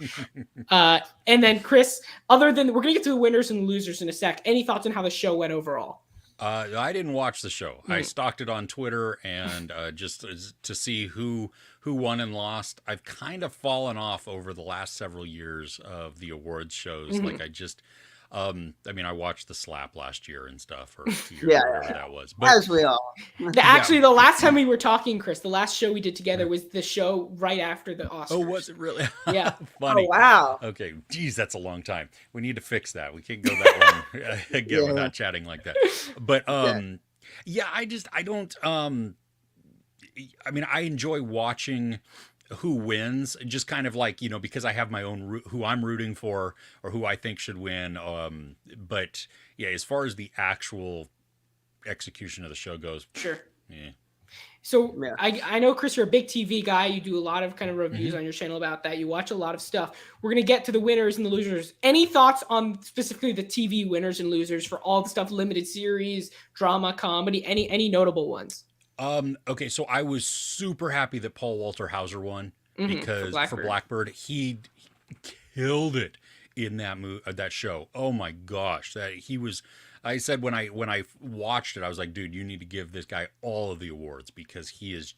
And then Chris, other than we're gonna get to the winners and losers in a sec. Any thoughts on how the show went overall? I didn't watch the show. I stalked it on Twitter and just to see who won and lost. I've kind of fallen off over the last several years of the awards shows. Like I just, I mean, I watched the Slap last year and stuff, or 2 years, whatever that was. But As we all. Actually, the last time we were talking, Chris, the last show we did together was the show right after the Oscars. Oh, was it really? Yeah. Funny. Oh, wow. Okay. Geez, that's a long time. We need to fix that. We can't go that long again without chatting like that. But yeah, I don't I mean, I enjoy watching who wins, just kind of like, you know, because I have my own who I'm rooting for or who I think should win. But yeah, as far as the actual execution of the show goes, sure. Yeah. So I know, Chris, you're a big TV guy. You do a lot of kind of reviews on your channel about that. You watch a lot of stuff. We're going to get to the winners and the losers. Any thoughts on specifically the TV winners and losers for all the stuff, limited series, drama, comedy, any notable ones? Okay, so I was super happy that Paul Walter Hauser won because for Blackbird, he killed it in that show. Oh my gosh, that he was. I said when I watched it, I was like, dude, you need to give this guy all of the awards because he is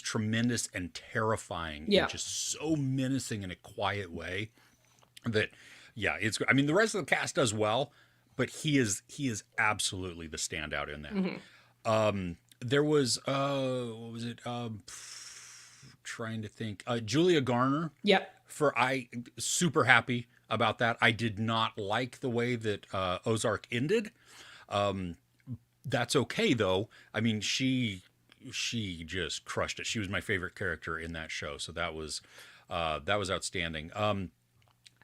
tremendous and terrifying and just so menacing in a quiet way that, yeah, it's. I mean, the rest of the cast does well, but he is absolutely the standout in that. There was what was it? Trying to think. Julia Garner. Yep. Super happy about that. I did not like the way that Ozark ended. That's okay though. I mean, she just crushed it. She was my favorite character in that show, so that was outstanding.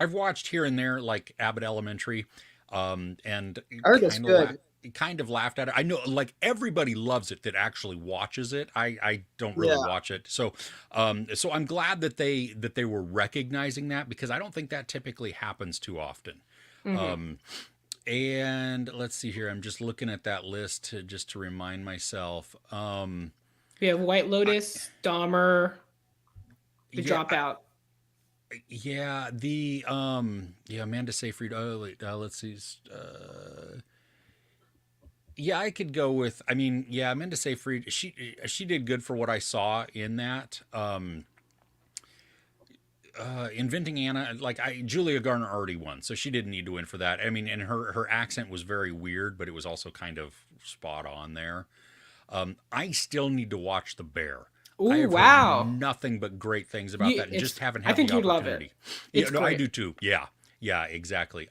I've watched here and there like Abbott Elementary, and I heard that's good. Kind of laughed at it. I know like everybody loves it that actually watches it. I don't really watch it. So so I'm glad that they were recognizing that because I don't think that typically happens too often. And let's see here. I'm just looking at that list to remind myself. We have White Lotus, Dahmer, The Dropout. Yeah, the Amanda Seyfried. Oh, wait, let's see. Yeah, I could go with. I mean, yeah, Amanda Seyfried. She did good for what I saw in that. Inventing Anna, like Julia Garner already won, so she didn't need to win for that. I mean, and her accent was very weird, but it was also kind of spot on there. I still need to watch The Bear. Oh wow! Nothing but great things about that, and just haven't had the opportunity. I think you'd love it. Yeah, no, I do too. Yeah, exactly.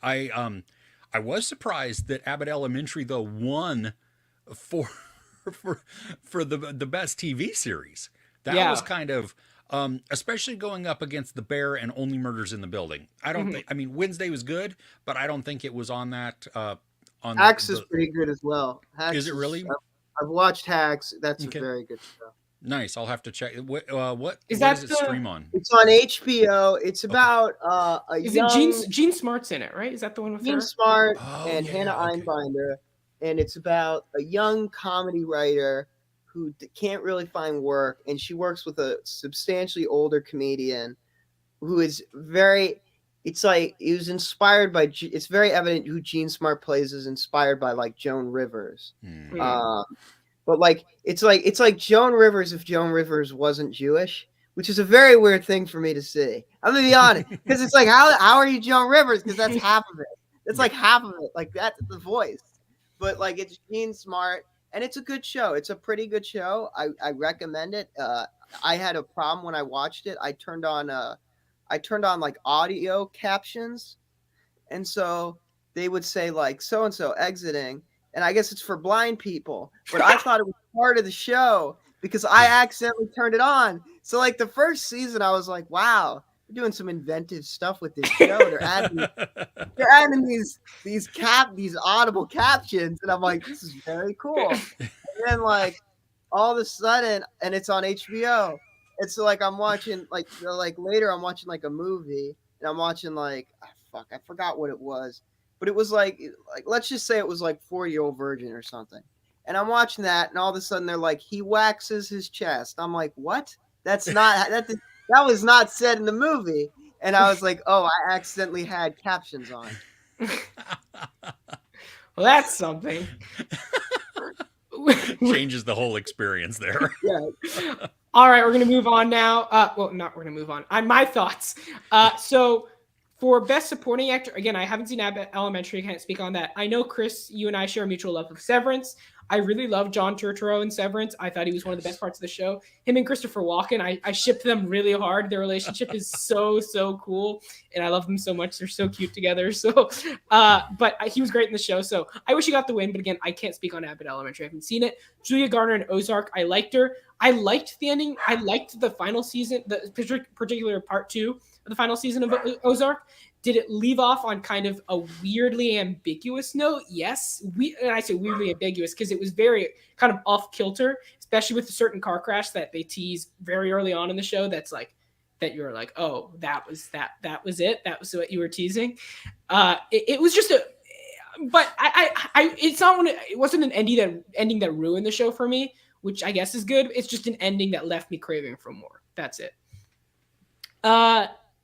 I was surprised that Abbott Elementary though won for the best TV series. That was Yeah. kind of, especially going up against The Bear and Only Murders in the Building. I don't Mhm. think. I mean, Wednesday was good, but I don't think it was on that. On Hacks is the. pretty good as well. Is Hacks it is. really? I've watched Hacks. That's a Okay, very good show. nice. I'll have to check. Is What does that it the? stream on? It's on HBO. It's Okay. about a Is it Gene? young Gene Smart's in it, right? Is that the one with Gene her? Smart Oh and Hannah yeah. Okay. Einbinder, and it's about a young comedy writer who can't really find work, and she works with a substantially older comedian who is very. It's like it was inspired by. It's very evident who Gene Smart plays is inspired by like Joan Rivers. Hmm. Hmm. Um, but like it's like Joan Rivers if Joan Rivers wasn't Jewish, which is a very weird thing for me to see. I'm gonna be honest, because it's like how are you Joan Rivers? Because that's half of it. It's Yeah. like half of it. Like that's the voice. But like it's Gene Smart, and it's a good show. It's a pretty good show. I recommend it. I had a problem when I watched it. I turned on like audio captions, and so they would say like so and so exiting, and I guess it's for blind people, but I thought it was part of the show because I accidentally turned it on. So like the first season I was like, wow, they're doing some inventive stuff with this show. They're adding these audible captions, and I'm like, this is very cool. And then like all of a sudden, and it's on HBO. And so like I'm watching like later I'm watching like a movie, and I'm watching like fuck, I forgot what it was, but it was like let's just say it was like 4-Year-Old Virgin or something. And I'm watching that, and all of a sudden they're like, he waxes his chest. I'm like, what? That was not said in the movie. And I was like, oh, I accidentally had captions on. Well, that's something. Changes the whole experience there. Yeah. All right, we're gonna move on now. Well, not we're gonna move on. My thoughts. So for best supporting actor, again, I haven't seen Abbott Elementary. Can't speak on that. I know Chris, you and I share a mutual love of Severance. I really love John Turturro in Severance. I thought he was one of the best parts of the show. Him and Christopher Walken, I shipped them really hard. Their relationship is so cool, and I love them so much. They're so cute together. So, but he was great in the show. So I wish he got the win. But again, I can't speak on Abbott Elementary. I haven't seen it. Julia Garner in Ozark, I liked her. I liked the ending. I liked the final season, the particular part 2 of the final season of Ozark. Did it leave off on kind of a weirdly ambiguous note? Yes. And I say weirdly ambiguous because it was very kind of off kilter, especially with a certain car crash that they tease very early on in the show. That's like that you're like, oh, that was it. That was what you were teasing. It was just but it's not it wasn't an ending that ruined the show for me, which I guess is good. It's just an ending that left me craving for more. That's it.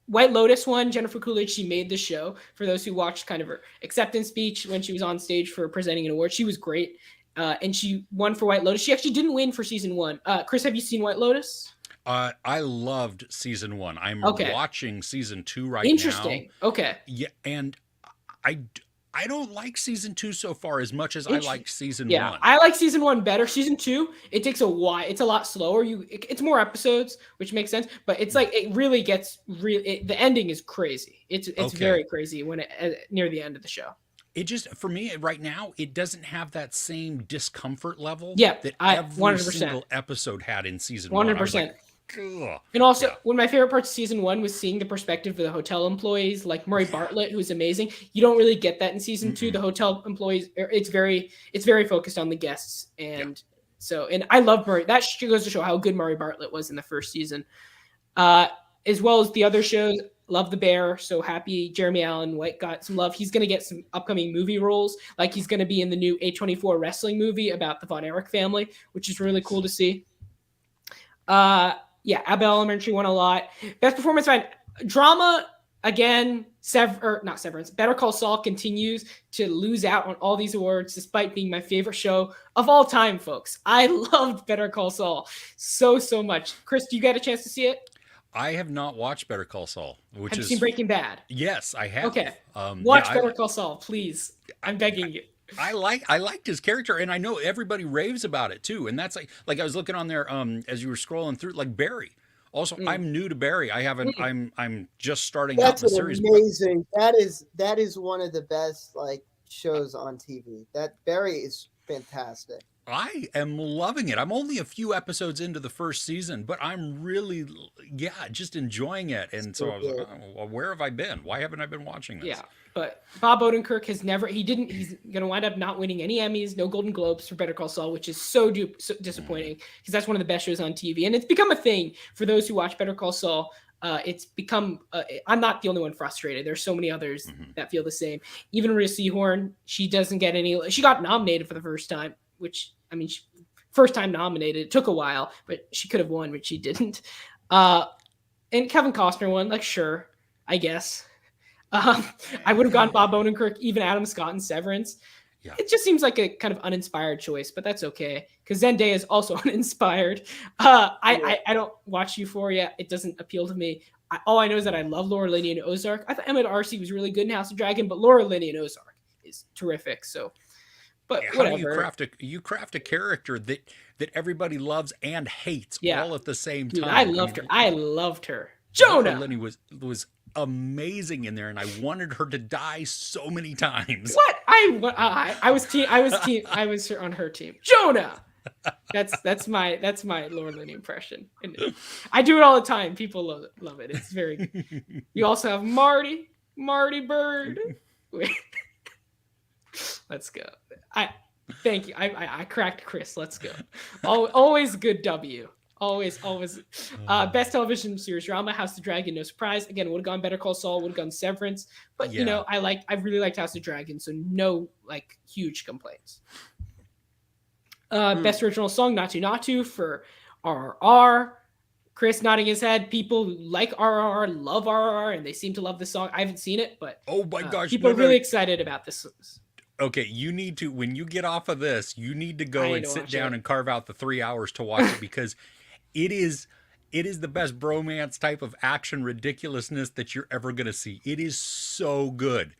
White Lotus won. Jennifer Coolidge, she made the show. For those who watched kind of her acceptance speech when she was on stage for presenting an award, she was great. And she won for White Lotus. She actually didn't win for season 1. Chris, have you seen White Lotus? I loved season 1. I'm watching season 2 right now. Interesting. Okay. Yeah, and I don't like season 2 so far as much as I like season 1. I like season 1 better. Season 2, it takes a while. It's a lot slower. It's more episodes, which makes sense. But it's like it really gets the ending is crazy. It's very crazy when near the end of the show. It just for me right now, it doesn't have that same discomfort level that every 100%. Single episode had in season 100%. And also, one of my favorite parts of season 1 was seeing the perspective of the hotel employees, like Murray Bartlett, who's amazing. You don't really get that in season 2. The hotel employees, it's very focused on the guests, and and I love Murray. That goes to show how good Murray Bartlett was in the first season, as well as the other shows. Love the Bear. So happy Jeremy Allen White got some love. He's going to get some upcoming movie roles. Like he's going to be in the new A24 wrestling movie about the Von Erich family, which is really cool to see. Abbott Elementary won a lot. Best performance fine. Drama, again, not Severance. Better Call Saul continues to lose out on all these awards despite being my favorite show of all time, folks. I loved Better Call Saul so much. Chris, do you get a chance to see it? I have not watched Better Call Saul. Have you seen Breaking Bad? Yes, I have. Okay. Watch Better Call Saul, please. I'm begging you. I liked his character, and I know everybody raves about it too. And that's like I was looking on there as you were scrolling through, like Barry. Also, I'm new to Barry. I haven't. I'm just starting out the series. Amazing. That is one of the best like shows on TV. That Barry is fantastic. I am loving it. I'm only a few episodes into the first season, but I'm really, just enjoying it. And so So I was like, good. oh, well, where have I been? Why haven't I been watching Yeah, this? but Bob Odenkirk has never. He's going to wind up not winning any Emmys, no Golden Globes for Better Call Saul, which is so disappointing because that's one of the best shows on TV, and it's become a thing for those who watch Better Call Saul. It's become. I'm not the only one frustrated. There's so many others that feel the same. Even Rhea Seehorn, she doesn't get any. She got nominated for the first time, which I mean, first time nominated. It took a while, but she could have won, but she didn't. And Kevin Costner won. Like, sure, I guess. I would have gone Bob Odenkirk, even Adam Scott in Severance. Yeah. It just seems like a kind of uninspired choice, but that's okay because Zendaya is also uninspired. I don't watch Euphoria; it doesn't appeal to me. All I know is that I love Laura Linney in Ozark. I thought Emma Darcy was really good in House of Dragon, but Laura Linney in Ozark is terrific. So, but How whatever. do you craft a character that everybody loves and hates all at the same Dude, time? I loved her. I loved her. Laura Jonah. Linney was amazing in there, and I wanted her to die so many times. What? I was on her team. Jonah. That's my Laura Linney impression. And I do it all the time. People love it. It's very. You also have Marty Bird. Wait. Let's go. Thank you. I cracked Chris. Let's go. Always good W. Always. Best television series drama, House of Dragon, no surprise. Again, would have gone Better Call Saul, would have gone Severance. But I really liked House of Dragon, so no like huge complaints. Best original song, Natu for RRR. Chris nodding his head. People like RRR, love RRR, and they seem to love the song. I haven't seen it, but oh my gosh, people are really excited about this. Okay, you need to, when you get off of this, you need to go and sit down and carve out the 3 hours to watch it because it is the best bromance type of action ridiculousness that you're ever going to see. It is so good.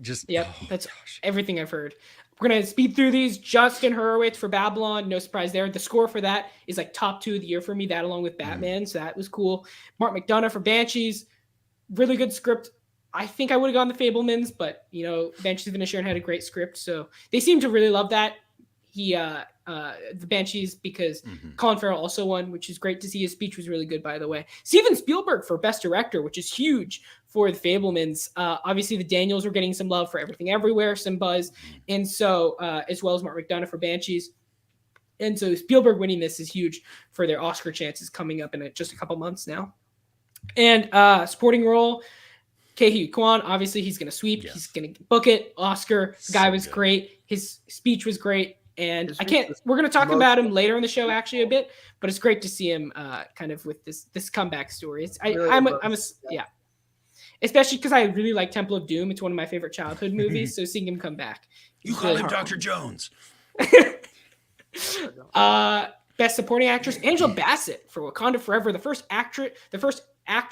That's everything I've heard. We're going to speed through these. Justin Hurwitz for Babylon, no surprise there. The score for that is like top 2 of the year for me, that along with Batman, so that was cool. Mark McDonough for Banshees, really good script. I think I would have gone the Fablemans, but Banshees of Inisherin had a great script, so they seem to really love that. The Banshees, because Colin Farrell also won, which is great to see. His speech was really good, by the way. Steven Spielberg for Best Director, which is huge for the Fablemans. Obviously, the Daniels were getting some love for Everything Everywhere, some buzz, and so as well as Mark McDonough for Banshees. And so Spielberg winning this is huge for their Oscar chances coming up in just a couple months now. And supporting role, Ke Kwan, obviously he's going to sweep. Yeah. He's going to book it. Oscar, the guy was great. His speech was great. And we're going to talk about him later in the show actually a bit, but it's great to see him kind of with this comeback story. Especially because I really like Temple of Doom. It's one of my favorite childhood movies. So seeing him come back. You call him Dr. Jones. Best supporting actress, Angela Bassett for Wakanda Forever, the first actor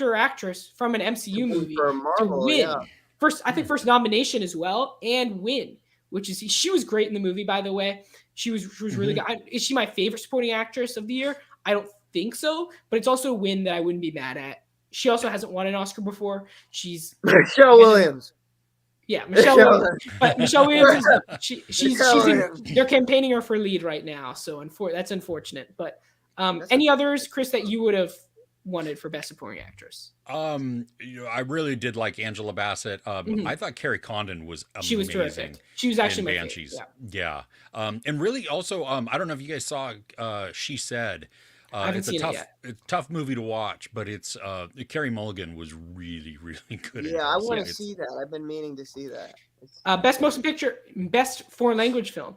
or actress from an MCU movie to win. Yeah. First nomination as well and win, which is she was great in the movie, by the way. She was really good. Is she my favorite supporting actress of the year? I don't think so, but it's also a win that I wouldn't be mad at. She also hasn't won an Oscar before. She's Michelle Williams. Yeah, Michelle Williams. But Michelle Williams they're campaigning her for lead right now, so that's unfortunate. But any others, Chris, that you would have wanted for Best Supporting Actress? I really did like Angela Bassett. I thought Carrie Condon was amazing. She was terrific. She was actually my Banshees. favorite. Yeah. And really also, I don't know if you guys saw She Said. I haven't seen it yet. It's a tough movie to watch, but it's Carey Mulligan was really, really good. Yeah, I want to see that. I've been meaning to see that. Best Motion Picture, Best Foreign Language Film,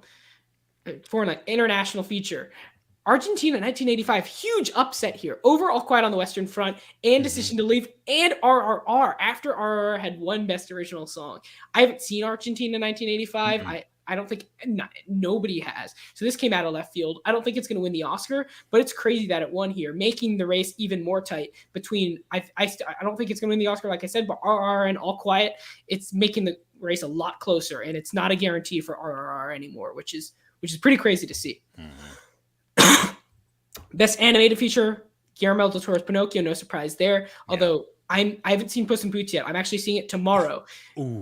International Feature. Argentina 1985, huge upset here. Overall Quiet on the Western Front and Decision to Leave and RRR after RRR had won Best Original Song. I haven't seen Argentina 1985. I don't think nobody has. So this came out of left field. I don't think it's going to win the Oscar, but it's crazy that it won here, making the race even more tight between. I don't think it's going to win the Oscar, like I said, but RRR and All Quiet, it's making the race a lot closer, and it's not a guarantee for RRR anymore, which is pretty crazy to see. Best Animated Feature, Guillermo del Toro's Pinocchio, no surprise there. Although I haven't seen Puss in Boots yet. I'm actually seeing it tomorrow,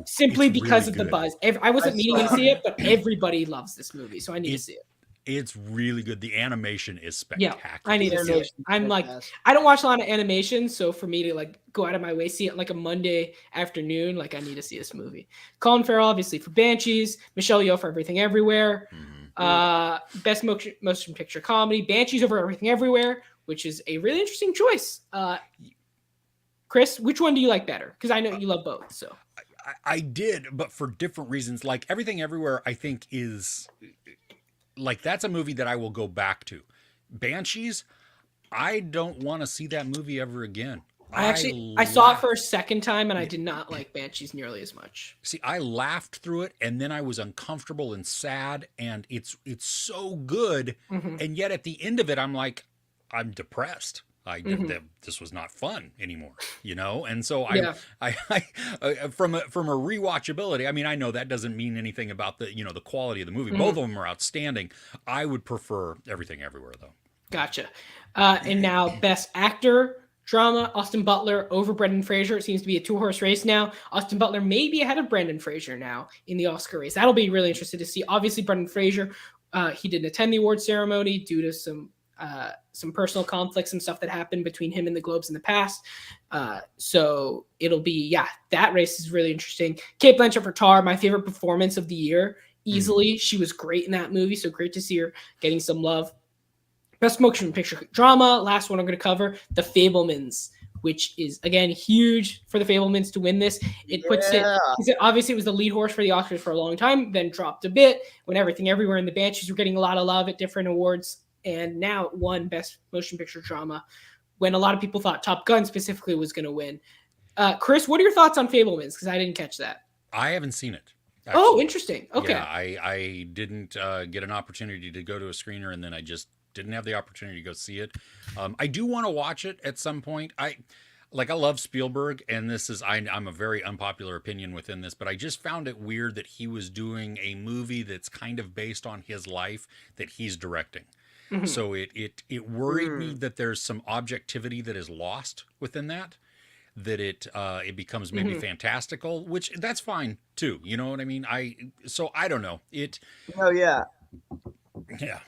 simply because of the buzz. I wasn't meaning to see it, but everybody loves this movie, so I need to see it. It's really good. The animation is Yeah, I spectacular. need The to see it. animation's I'm like, fantastic. I don't watch a lot of animation, so for me to like go out of my way see it like a Monday afternoon, like I need to see this movie. Colin Farrell, obviously for Banshees, Michelle Yeoh for Everything Everywhere, Mhm. best motion picture comedy, Banshees over Everything Everywhere, which is a really interesting choice. Chris, which one do you like better? Because I know you love both. So I did, but for different reasons. Like Everything Everywhere, I think is like that's a movie that I will go back to. Banshees, I don't want to see that movie ever again. I saw it for a second time and I did not like Banshees nearly as much. See, I laughed through it and then I was uncomfortable and sad and it's so good Mm-hmm. and yet at the end of it I'm like I'm depressed. Mm-hmm. This was not fun anymore, you know? And so Yeah. from a rewatchability, I mean, I know that doesn't mean anything about the, the quality of the movie. Both Mm-hmm. of them are outstanding. I would prefer Everything Everywhere though. Gotcha. And now, best actor drama: Austin Butler over Brendan Fraser. It seems to be a two-horse race now. Austin Butler may be ahead of Brendan Fraser now in the Oscar race. That'll be really interesting to see. Obviously, Brendan Fraser, he didn't attend the award ceremony due to some personal conflicts and stuff that happened between him and the Globes in the past. So it'll be that race is really interesting. Kate Blanchett for Tar, my favorite performance of the year, easily. She was great in that movie, so great to see her getting some love. Best motion picture drama, last one I'm going to cover, The Fabelmans, which is, again, huge for The Fabelmans to win this. It puts it, obviously it was the lead horse for the Oscars for a long time, then dropped a bit when Everything Everywhere and the Banshees were getting a lot of love at different awards, and now it won Best Motion Picture Drama when a lot of people thought Top Gun specifically was going to win. Chris, what are your thoughts on Fabelmans? Because I didn't catch that. I haven't seen it. Actually. Oh, interesting. Okay. Yeah, I didn't get an opportunity to go to a screener, and then I just didn't have the opportunity to go see it. I do want to watch it at some point. I love Spielberg, and this is I'm a very unpopular opinion within this, but I just found it weird that he was doing a movie that's kind of based on his life that he's directing. Mm-hmm. So it worried me that there's some objectivity that is lost within that. That it becomes maybe fantastical, which that's fine too. You know what I mean? I don't know. Oh yeah. Yeah.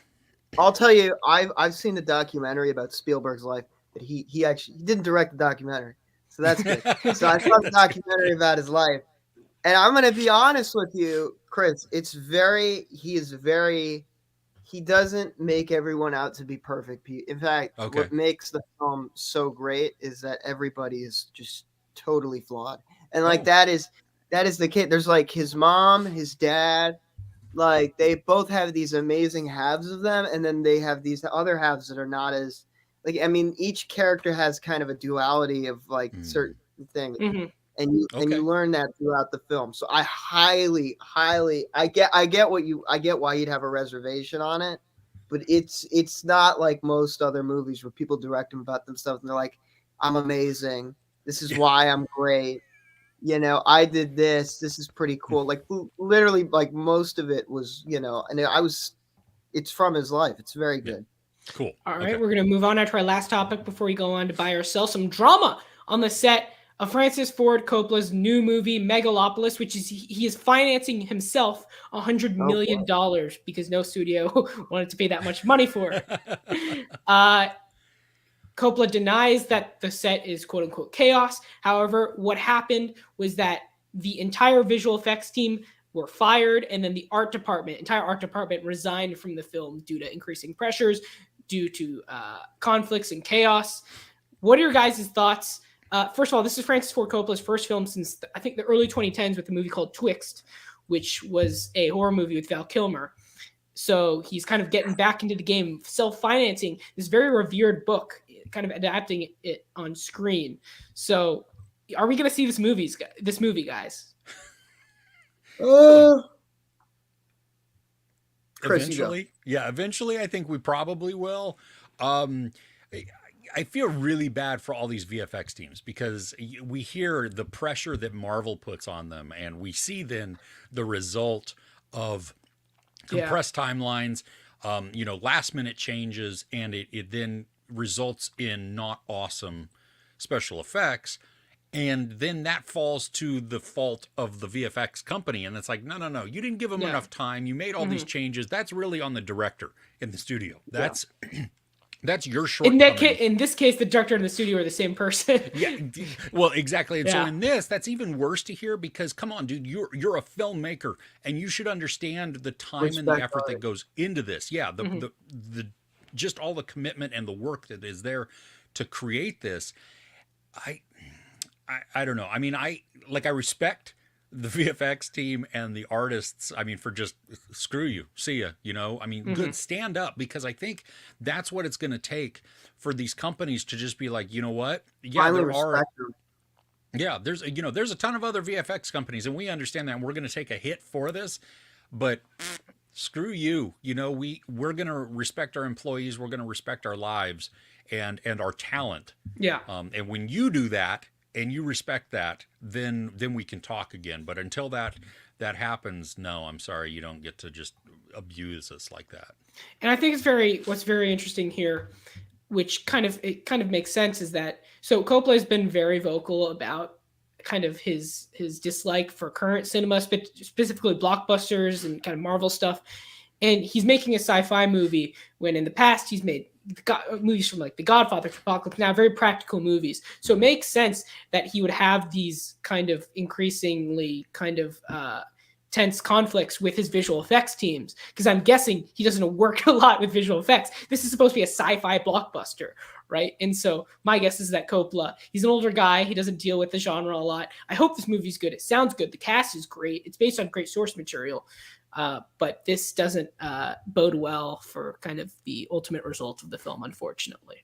I'll tell you, I've seen the documentary about Spielberg's life, but he didn't direct the documentary, so that's good. So I saw the documentary about his life, and I'm gonna be honest with you, Chris. He doesn't make everyone out to be perfect. In fact, what makes the film so great is that everybody is just totally flawed, and that is the kid. There's like his mom, his dad. Like they both have these amazing halves of them, and then they have these other halves that are not as I mean, each character has kind of a duality of certain things, and you learn that throughout the film. So I highly I get why you'd have a reservation on it, but it's not like most other movies where people direct them about themselves and they're like, I'm amazing. This is why I'm great. I did this. This is pretty cool. Like literally, like most of it was, and it's from his life. It's very good. Cool. All right, we're going to move on now to our last topic before we go on to buy or sell some drama on the set of Francis Ford Coppola's new movie, Megalopolis, which is he is financing himself $100 million because no studio wanted to pay that much money for it. Coppola denies that the set is quote unquote chaos. However, what happened was that the entire visual effects team were fired, and then the entire art department resigned from the film due to increasing pressures, due to conflicts and chaos. What are your guys' thoughts? First of all, this is Francis Ford Coppola's first film since I think the early 2010s with a movie called Twixt, which was a horror movie with Val Kilmer. So he's kind of getting back into the game, self-financing this very revered book, kind of adapting it on screen. So are we going to see this movie, guys? Eventually. Yeah, eventually I think we probably will. I feel really bad for all these VFX teams because we hear the pressure that Marvel puts on them, and we see then the result of compressed timelines, last minute changes, and it then results in not awesome special effects. And then that falls to the fault of the VFX company, and it's like, no, no, no, you didn't give them Yeah. enough time, you made all these changes. That's really on the director in the studio. Yeah. That's your In that shortcoming. case, in this case, the director and the studio are the same person. Yeah, well, exactly. And so Yeah. in this, that's even worse to hear, because come on, dude, you're a filmmaker, and you should understand the time and the Respect effort that art. goes into this. Yeah, Mhm. the just all the commitment and the work that is there to create this. I I don't know. I mean, I respect the VFX team and the artists. I mean, for just screw you, see ya. I mean, Mhm. good, stand up, because I think that's what it's going to take for these companies to just be like, you know what? Yeah, Finally there are. respect them. Yeah, there's a ton of other VFX companies, and we understand that, and we're going to take a hit for this, but screw you. We're going to respect our employees. We're going to respect our lives and our talent. Yeah. And when you do that and you respect that, then we can talk again. But until that happens, no, I'm sorry, you don't get to just abuse us like that. And I think what's very interesting here, which kind of makes sense, is that so Coppola has been very vocal about kind of his dislike for current cinema, specifically blockbusters and kind of Marvel stuff. And he's making a sci-fi movie when in the past he's made movies from like The Godfather, Apocalypse Now, very practical movies. So it makes sense that he would have these kind of increasingly kind of tense conflicts with his visual effects teams, because I'm guessing he doesn't work a lot with visual effects. This is supposed to be a sci-fi blockbuster, right? And so my guess is that Coppola, he's an older guy, he doesn't deal with the genre a lot. I hope this movie's good. It sounds good. The cast is great. It's based on great source material. But this doesn't bode well for kind of the ultimate result of the film, unfortunately.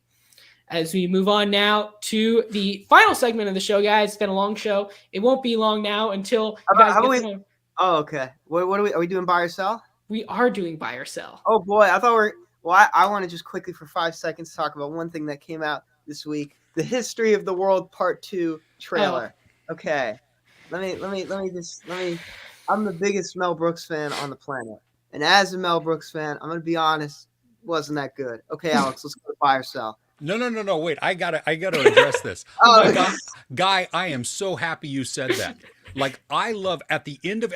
As we move on now to the final segment of the show, guys. It's been a long show. It won't be long now until you guys get some. Oh, okay. What are we doing, buy or sell? We are doing buy or sell. Oh boy, I thought well, I want to just quickly for 5 seconds talk about one thing that came out this week: the History of the World Part 2 trailer. Okay, let me. I'm the biggest Mel Brooks fan on the planet, and as a Mel Brooks fan, I'm gonna be honest, wasn't that good. Okay, Alex, let's go to buy or sell. No. Wait, I gotta address this. Guy, I am so happy you said that. Like, I love at the end of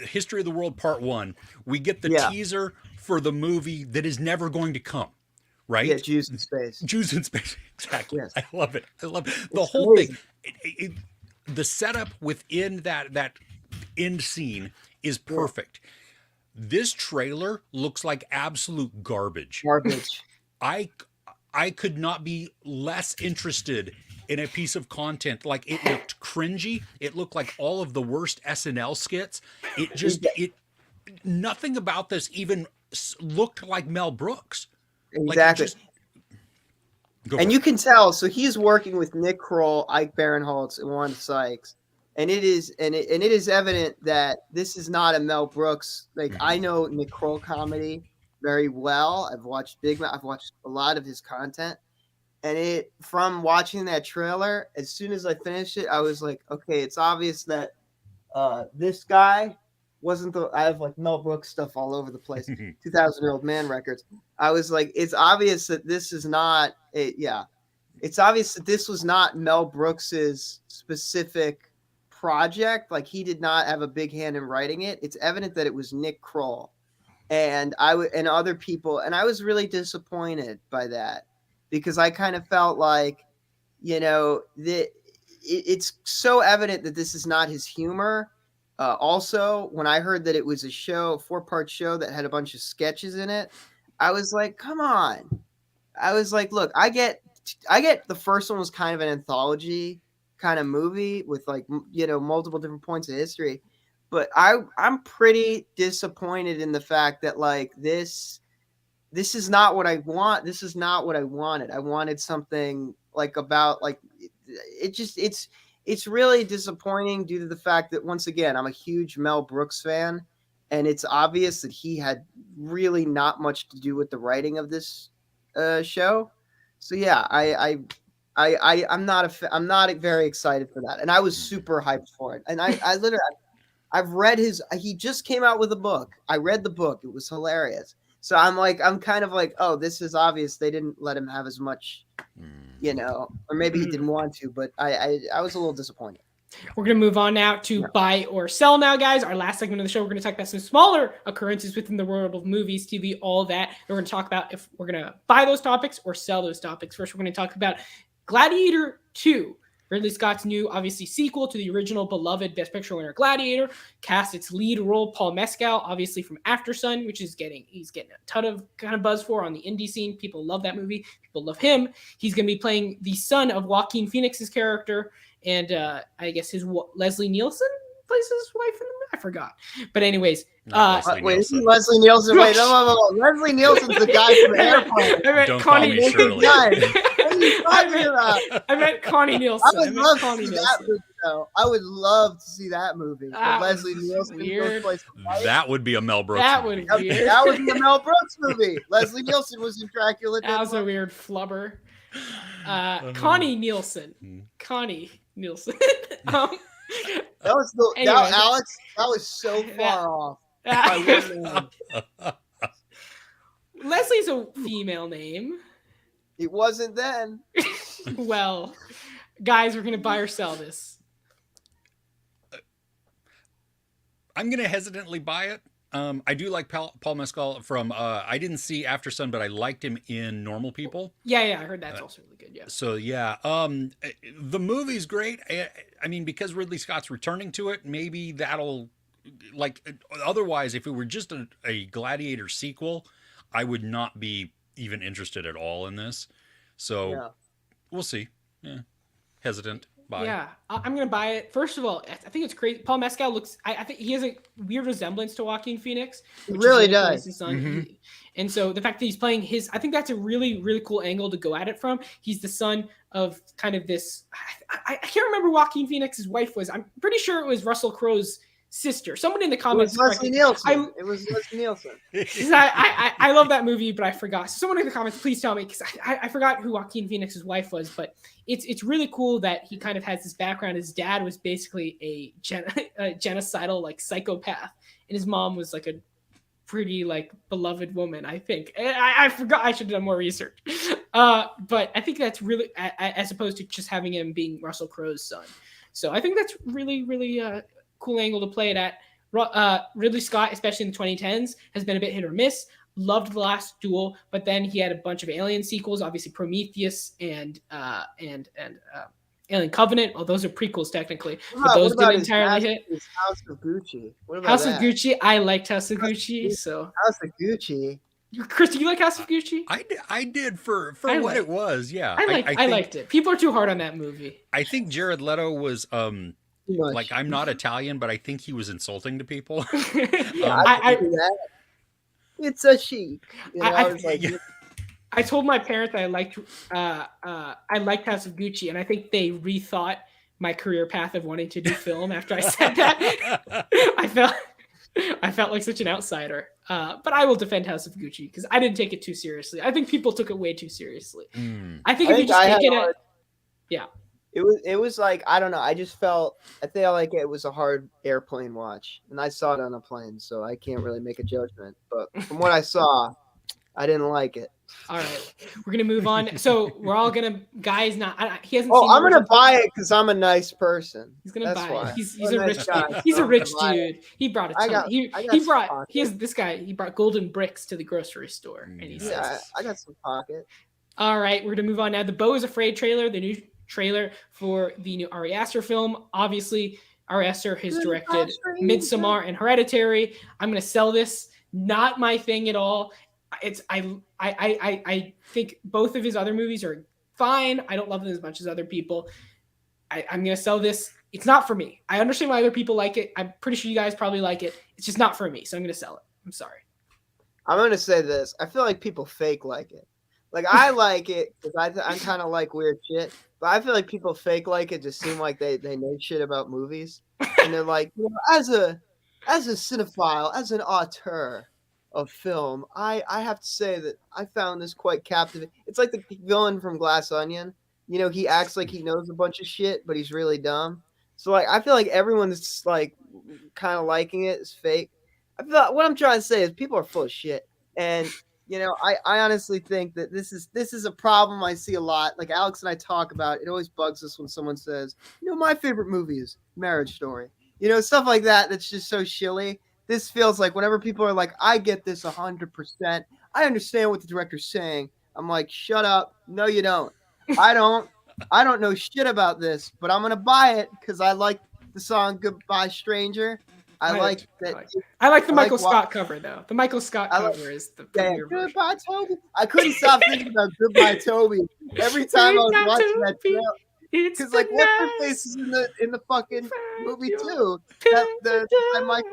History of the World Part 1, we get the teaser for the movie that is never going to come, right? Yeah, Jews in Space. Jews in Space, exactly. Yes. I love it. The It's whole amazing. thing. The setup within that end scene is perfect. This trailer looks like absolute garbage. Garbage. I could not be less interested in a piece of content. Like, it looked cringy. It looked like all of the worst SNL skits. Nothing about this even looked like Mel Brooks. Exactly. Like, and you can tell. So he's working with Nick Kroll, Ike Barinholtz, and Wanda Sykes, and it is evident that this is not a Mel Brooks. Like, I know Nick Kroll comedy very well. I've watched I've watched a lot of his content, and from watching that trailer, as soon as I finished it, I was like, okay, it's obvious that this guy wasn't I have like Mel Brooks stuff all over the place. 2,000-Year-Old Man records. I was like, it's obvious that this is not it's obvious that this was not Mel Brooks's specific project. Like, he did not have a big hand in writing it. It's evident that it was Nick Kroll and and other people, and I was really disappointed by that, because I kind of felt like, it's so evident that this is not his humor. Also, when I heard that it was a 4-part show that had a bunch of sketches in it, I was like, come on. I was like, look, I get the first one was kind of an anthology kind of movie with like, multiple different points of history. But I'm pretty disappointed in the fact that like this is not what I want. This is not what I wanted. I wanted something like about like it's really disappointing due to the fact that, once again, I'm a huge Mel Brooks fan, and it's obvious that he had really not much to do with the writing of this show. So yeah, I'm not very excited for that, and I was super hyped for it. And I literally I've read he just came out with a book. I read the book. It was hilarious. So I'm kind of like, oh, this is obvious. They didn't let him have as much, or maybe he didn't want to, but I was a little disappointed. We're going to move on now to buy or sell now, guys. Our last segment of the show, we're going to talk about some smaller occurrences within the world of movies, TV, all that. And we're going to talk about if we're going to buy those topics or sell those topics. First, we're going to talk about Gladiator 2. Ridley Scott's new, obviously, sequel to the original beloved Best Picture winner Gladiator, cast its lead role Paul Mescal, obviously from Aftersun, which is he's getting a ton of kind of buzz for on the indie scene. People love that movie. People love him. He's going to be playing the son of Joaquin Phoenix's character, and I guess Leslie Nielsen plays his wife in the movie. I forgot, but anywaes, wait, is Leslie Nielsen? Wait, no. Leslie Nielsen's the guy from Airplane. I meant Don't Connie. call me Shirley. I meant Connie Nielsen. I would love to see that movie, though. I would love to see that movie. Leslie Nielsen. That would be a Mel Brooks. That would be weird. That would be a Mel Brooks movie. Leslie Nielsen was in Dracula. That was a weird flubber. Connie Nielsen. Connie Nielsen. That was Alex. That was so far off. Leslie's a female name. It wasn't then. Well, guys, we're gonna buy or sell this. I'm gonna hesitantly buy it. I do like Paul Mescal from. I didn't see Aftersun, but I liked him in Normal People. Yeah, I heard that's also really good. Yeah. So yeah, the movie's great. I mean, because Ridley Scott's returning to it, maybe that'll Otherwise, if it were just a Gladiator sequel, I would not be even interested at all in this. So we'll see. Yeah, hesitant. Buy. Yeah, I'm gonna buy it. First of all, I think it's crazy. Paul Mescal looks. I think he has a weird resemblance to Joaquin Phoenix. He really does. His son. And so the fact that he's playing I think that's a really, really cool angle to go at it from. He's the son of kind of this. I can't remember who Joaquin Phoenix's wife was. I'm pretty sure it was Russell Crowe's sister. Someone in the comments. It was Leslie Nielsen. It was Leslie Nielsen. I love that movie, but I forgot. So someone in the comments, please tell me, because I forgot who Joaquin Phoenix's wife was. But it's really cool that he kind of has this background. His dad was basically a genocidal psychopath, and his mom was a pretty beloved woman. I think. I forgot. I should have done more research. But I think that's really as opposed to just having him being Russell Crowe's son. So I think that's really, really cool angle to play it at. Ridley Scott, especially in the 2010s, has been a bit hit or miss. Loved The Last Duel, but then he had a bunch of Alien sequels, obviously Prometheus and Alien Covenant. Well, those are prequels technically, but those didn't entirely hit. House of Gucci. House of Gucci. I liked House of Gucci. So House of Gucci. Chris, do you like House of Gucci? I did for what it was. Yeah, I liked it. People are too hard on that movie. I think Jared Leto was I'm not Italian, but I think he was insulting to people. It's a she. I told my parents that I liked House of Gucci, and I think they rethought my career path of wanting to do film after I said that. I felt like such an outsider. But I will defend House of Gucci because I didn't take it too seriously. I think people took it way too seriously. I think if you just take it yeah. It was I don't know. I feel like it was a hard airplane watch, and I saw it on a plane, so I can't really make a judgment. But from what I saw, I didn't like it. All right, we're gonna move on. So we're all gonna he hasn't. Oh, I'm gonna buy it because I'm a nice person. He's gonna buy it. He's a rich guy. He's a rich dude. He brought a ton. He brought golden bricks to the grocery store, and he says, I got some pocket. All right, we're gonna move on now. The Beau is Afraid trailer, the new trailer for the new Ari Aster film. Obviously, Ari Aster has directed Midsommar and Hereditary. I'm gonna sell this. Not my thing at all. I think both of his other movies are fine. I don't love them as much as other people. I'm gonna sell this. It's not for me. I understand why other people like it. I'm pretty sure you guys probably like it. It's just not for me. So I'm gonna sell it. I'm sorry. I'm gonna say this. I feel like people fake like it. I like it because I'm kind of like weird shit. But I feel like people fake like it to seem like they know shit about movies. And they're like, as a cinephile, as an auteur of film, I have to say that I found this quite captivating. It's like the villain from Glass Onion. He acts like he knows a bunch of shit, but he's really dumb. So I feel like everyone that's kind of liking it is fake. I feel like what I'm trying to say is people are full of shit. And I honestly think that this is a problem I see a lot. Like Alex and I talk about, it always bugs us when someone says, my favorite movie is Marriage Story. Stuff like that. That's just so shilly. This feels like whenever people are like, I get this 100%. I understand what the director's saying. I'm like, shut up. No, you don't. I don't. I don't know shit about this, but I'm gonna buy it because I like the song "Goodbye Stranger." I like that. I like the I Michael like Scott cover though. The Michael Scott I like- cover is the Yeah, premier version. Goodbye, Toby. I couldn't stop thinking about Goodbye, Toby every time I was Goodbye, watching that Toby. trailer. It's Because like, been what's her nice. face is in the fucking movie you too? That the guy Michael.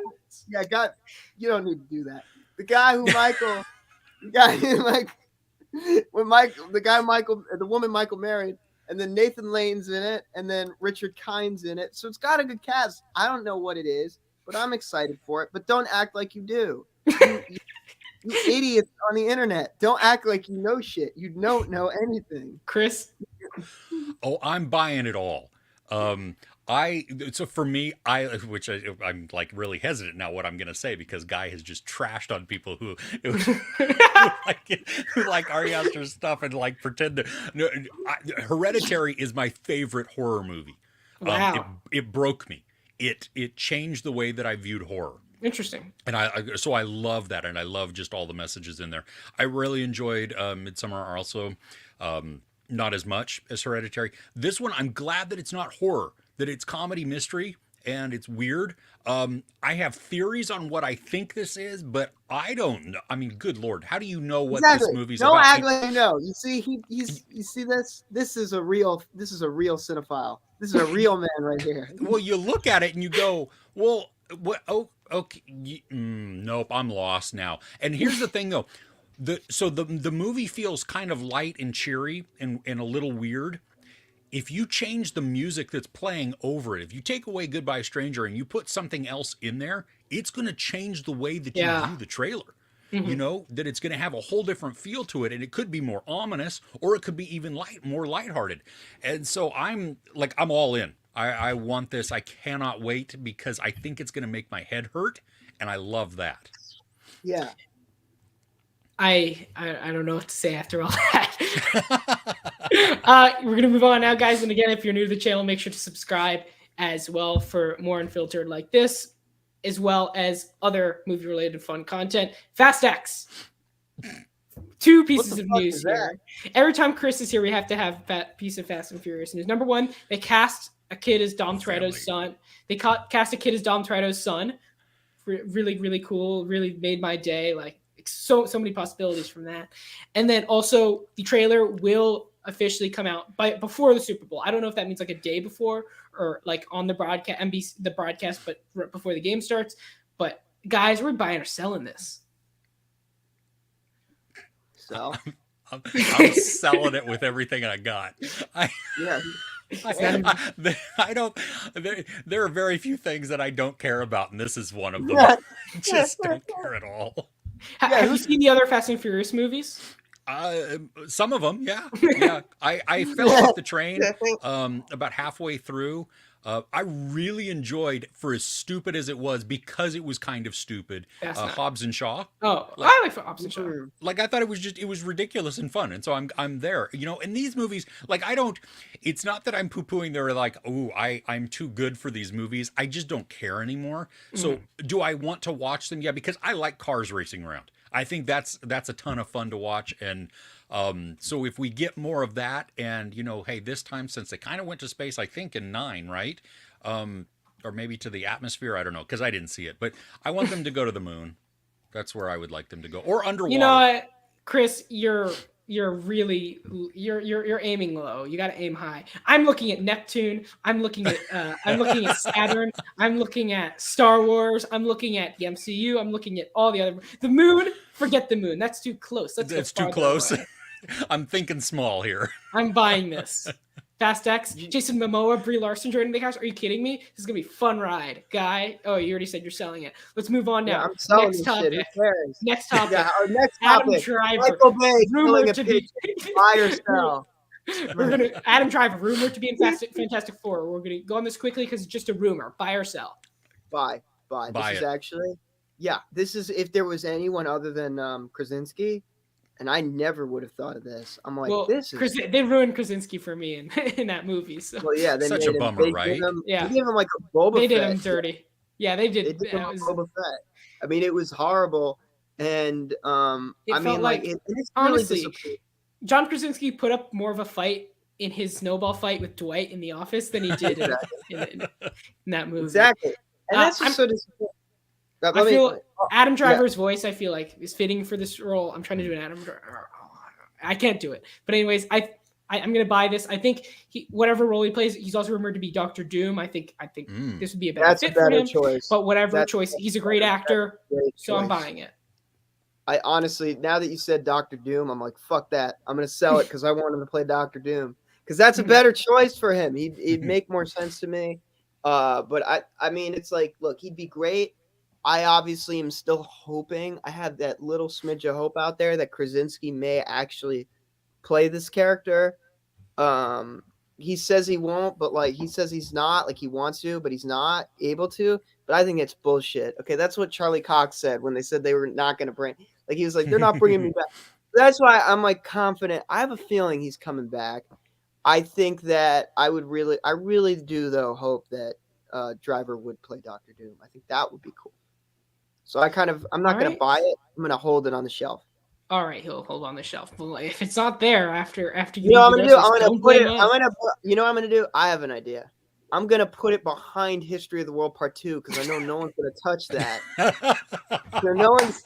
Yeah, God, you don't need to do that. The guy who Michael, the guy who like, when Michael, the woman Michael married, and then Nathan Lane's in it, and then Richard Kine's in it. So it's got a good cast. I don't know what it is, but I'm excited for it. But don't act like you do. You idiots on the internet. Don't act like you know shit. You don't know anything. Chris. Oh, I'm buying it all. So for me, I'm like really hesitant now what I'm gonna say because Guy has just trashed on people who who like Ari Aster's stuff and like pretend to. No, Hereditary is my favorite horror movie. Wow. It broke me. It changed the way that I viewed horror. Interesting. And so I love that, and I love just all the messages in there. I really enjoyed Midsommar also, not as much as Hereditary. This one, I'm glad that it's not horror, that it's comedy mystery, and it's weird. I have theories on what I think this is, but I don't know. I mean, good Lord, how do you know what this movie's Don't about? act like you know. You see, you see this. This is a real cinephile. This is a real man right here. Well, you look at it and you go, well, what? Oh, okay. Nope, I'm lost now. And here's the thing, though. The movie feels kind of light and cheery and a little weird. If you change the music that's playing over it, if you take away Goodbye Stranger and you put something else in there, it's going to change the way that you view the trailer. Mm-hmm. That it's going to have a whole different feel to it, and it could be more ominous, or it could be even more lighthearted. And so I'm all in. I want this. I cannot wait because I think it's going to make my head hurt, and I love that. Yeah. I don't know what to say after all that. We're gonna move on now, guys. And again, if you're new to the channel, make sure to subscribe as well for more Unfiltered like this, as well as other movie-related fun content. Fast X. Two pieces of news here. Every time Chris is here, we have to have a piece of Fast and Furious news. Number one, they cast a kid as Dom Toretto's son. They cast a kid as Dom Toretto's son. Really, really cool. Really made my day. Like so many possibilities from that. And then also the trailer will officially come out before the Super Bowl. I don't know if that means like a day before or like on the broadcast, NBC, the broadcast, but right before the game starts. But guys, we're buying or selling this. So I'm selling it with everything I got. I don't. There are very few things that I don't care about, and this is one of them. I just don't care at all. Have you seen the other Fast and Furious movies? Some of them, yeah. I fell off the train about halfway through. I really enjoyed, for as stupid as it was, because it was kind of stupid, Hobbs and Shaw. Oh, I like Hobbs and Shaw. Like, I thought it was ridiculous and fun, and so I'm there. In these movies, like, it's not that I'm poo-pooing, they're like, oh, I'm too good for these movies. I just don't care anymore. So do I want to watch them? Yeah, because I like cars racing around. I think that's a ton of fun to watch, and so if we get more of that, and hey, this time, since they kind of went to space, I think in 9, right? Or maybe to the atmosphere, I don't know, because I didn't see it, but I want them to go to the moon. That's where I would like them to go, or underwater. You know what, Chris, you're really you're aiming low. You got to aim high. I'm looking at Neptune. I'm looking at Saturn. I'm looking at Star Wars. I'm looking at the MCU. I'm looking at all the other. The moon. Forget the moon. That's too close. That's too close. I'm thinking small here. I'm buying this. Fast X, Jason Momoa, Brie Larson joining the cast. Are you kidding me? This is gonna be a fun ride, Guy. Oh, you already said you're selling it. Let's move on now. Yeah, I'm selling next topic. Next topic. Yeah, our next Adam topic. Driver. Michael Bay Rumored to be buy or sell. We're gonna Adam Driver rumored to be in Fantastic Four. We're gonna go on this quickly because it's just a rumor. Buy or sell. Buy. Buy This is it. actually Yeah, this is if there was anyone other than Krasinski, and I never would have thought of this. I'm like, Well, this is they ruined Krasinski for me in in that movie. So well, yeah. They Such a made him. bummer, right? They yeah, gave him like a Boba they did Fett. him dirty. Yeah, they They did. did him That a was. Boba Fett. I mean, it was horrible, and It I felt mean, like, like it's really honestly, disappointing. John Krasinski put up more of a fight in his snowball fight with Dwight in The Office than he did in that movie. Exactly, and that's just I'm, so disappointing. I feel Adam yeah. Driver's voice, I feel like, is fitting for this role. I'm trying to do an Adam Driver. I can't do it. But anyways, I'm gonna buy this. I think whatever role he plays, he's also rumored to be Doctor Doom. I think this would be a better fit for him. choice. But whatever choice, he's a great actor, so I'm buying it. I honestly, now that you said Doctor Doom, I'm like, fuck that. I'm gonna sell it because I want him to play Doctor Doom because that's a better choice for him. He'd make more sense to me. But I mean, it's like, look, he'd be great. I obviously am still hoping. I have that little smidge of hope out there that Krasinski may actually play this character. He says he won't, but like he says he's not, like he wants to, but he's not able to. But I think it's bullshit. Okay, that's what Charlie Cox said when they said they were not going to bring. Like he was like, they're not bringing me back. That's why I'm like confident. I have a feeling he's coming back. I think that I really do though hope that Driver would play Doctor Doom. I think that would be cool. So I'm not going to buy it. I'm going to hold it on the shelf. All right, he'll hold on the shelf. Well, if it's not there after you, you know what I'm gonna do? I'm gonna put it. You know what I'm gonna do? I have an idea. I'm gonna put it behind History of the World Part 2 because I know no one's gonna touch that. So no one's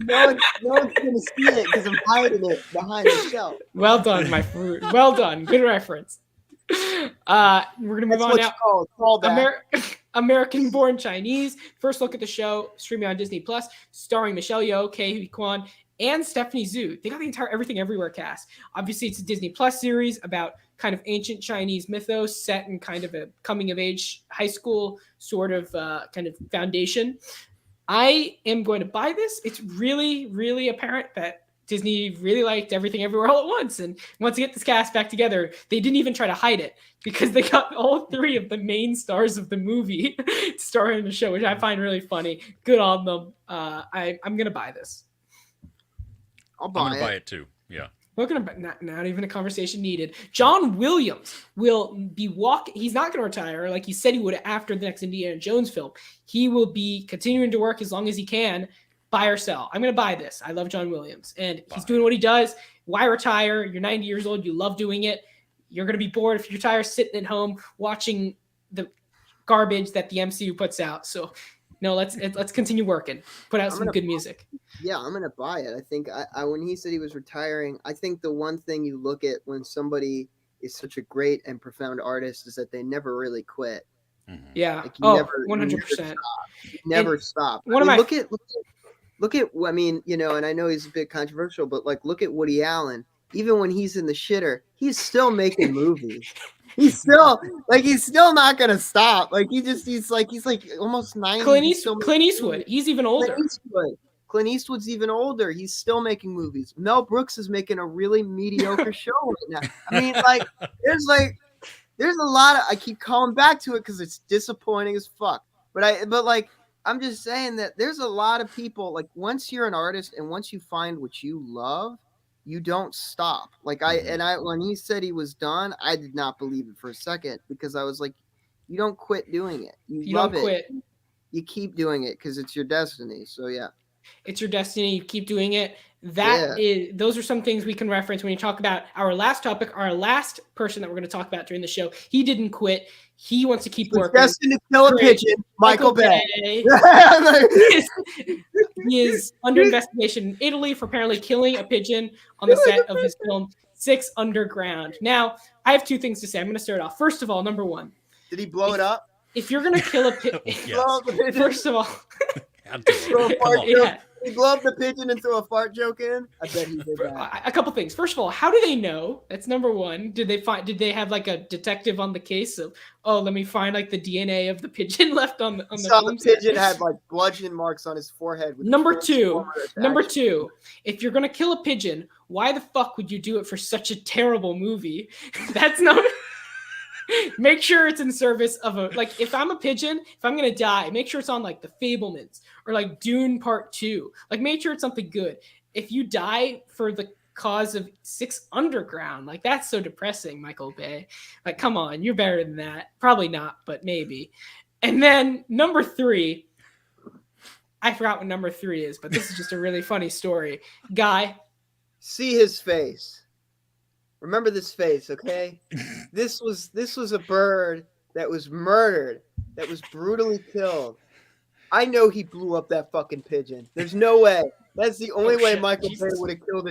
gonna see it because I'm hiding it behind the shelf. Well done, my fruit. Well done. Good reference. We're gonna move on now. American-born Chinese. First look at the show, streaming on Disney Plus, starring Michelle Yeoh, Ke Huy-Quan, and Stephanie Zhu. They got the entire Everything Everywhere cast. Obviously, it's a Disney Plus series about kind of ancient Chinese mythos set in kind of a coming-of-age high school sort of kind of foundation. I am going to buy this. It's really, really apparent that Disney really liked Everything Everywhere All at Once and wants to get this cast back together. They didn't even try to hide it because they got all three of the main stars of the movie to star in the show, which I find really funny. Good on them. I'm going to buy this. I'm going to buy it too. Yeah. We're going to not even a conversation needed. John Williams will be walking. He's not going to retire like he said he would after the next Indiana Jones film. He will be continuing to work as long as he can. Buy or sell. I'm going to buy this. I love John Williams. And he's doing what he does. Why retire? You're 90 years old. You love doing it. You're going to be bored if you retire sitting at home watching the garbage that the MCU puts out. So, no, let's continue working. Put out some good music. Yeah, I'm going to buy it. I think when he said he was retiring, I think the one thing you look at when somebody is such a great and profound artist is that they never really quit. Mm-hmm. Yeah. Like 100%. Never stop. Look at, I mean, you know, and I know he's a bit controversial, but like, look at Woody Allen. Even when he's in the shitter, he's still making movies. He's still not gonna stop. Like he's like almost 90. Clint Eastwood. He's even older. Clint Eastwood's even older. He's still making movies. Mel Brooks is making a really mediocre show right now. I mean, like, there's a lot of. I keep calling back to it because it's disappointing as fuck. But like. I'm just saying that there's a lot of people, like, once you're an artist and once you find what you love, you don't stop. Like when he said he was done, I did not believe it for a second because I was like, you don't quit doing it. You love don't quit. You keep doing it because it's your destiny. So yeah. It's your destiny. You keep doing it. Those are some things we can reference when you talk about our last topic, our last person that we're going to talk about during the show. He didn't quit. He wants to keep working. Destined to kill a pigeon, Michael Bay. He is under investigation in Italy for apparently killing a pigeon on the set of his film 6 Underground. Now, I have two things to say. I'm going to start off. First of all, number one. Did he blow it up? If you're going to kill a pigeon, first of all. He blew up the pigeon and threw a fart joke in. I bet he did that. A couple things. First of all, how do they know? That's number one. Did they have like a detective on the case of, let me find like the DNA of the pigeon left on the film set? The pigeon had like bludgeon marks on his forehead. Number two, if you're gonna kill a pigeon, why the fuck would you do it for such a terrible movie? That's not. Make sure it's in service of a like. If I'm a pigeon, if I'm gonna die, make sure it's on like The Fablemans or like Dune Part 2. Like, make sure it's something good. If you die for the cause of Six Underground, like that's so depressing, Michael Bay. Like, come on, you're better than that. Probably not, but maybe. And then number 3, I forgot what number 3 is, but this is just a really funny story. Guy, see his face. Remember this face, okay? This was a bird that was murdered, that was brutally killed. I know he blew up that fucking pigeon. There's no way. That's the only way shit, Michael Bay Jesus. would have killed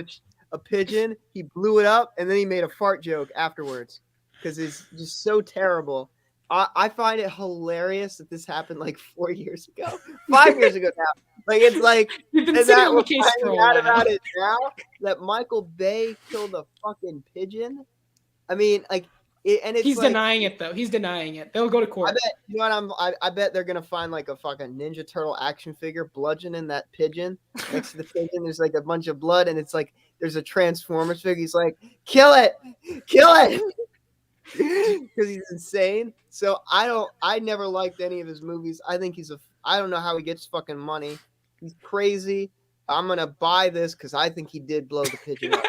a pigeon. He blew it up and then he made a fart joke afterwards because it's just so terrible. I find it hilarious that this happened like 4 years ago, 5 years ago now. Like, it's like, you've been and sitting that on the we're case for a finding out while. about it now that Michael Bay killed a fucking pigeon. I mean, like, and it's He's like, denying it though. He's denying it. They'll go to I court. bet you know what I bet they're gonna find like a fucking Ninja Turtle action figure bludgeoning that pigeon next to the pigeon. There's like a bunch of blood, and it's like there's a Transformers figure. He's like, kill it, because he's insane. So I never liked any of his movies. I think I don't know how he gets fucking money. He's crazy. I'm gonna buy this because I think he did blow the pigeon up.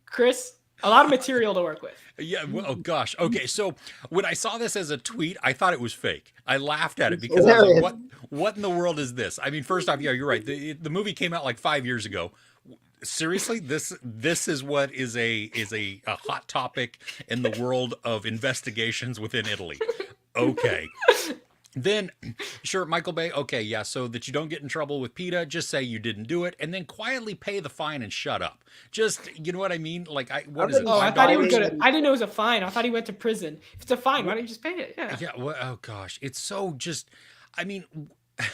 Chris, a lot of material to work with. Yeah. Well, oh gosh. Okay. So when I saw this as a tweet, I thought it was fake. I laughed at it because I was like, "What in the world is this?" I mean, first off, yeah, you're right. The movie came out like 5 years ago. Seriously, this is what is a hot topic in the world of investigations within Italy. Okay. Then, sure, Michael Bay, okay, yeah, so that you don't get in trouble with PETA, just say you didn't do it, and then quietly pay the fine and shut up. Just, you know what I mean? Like, what is it? Oh, I thought he would go $5? to. I didn't know it was a fine. I thought he went to prison. If it's a fine, why don't you just pay it? Yeah. Yeah, well, oh gosh, it's so just, I mean,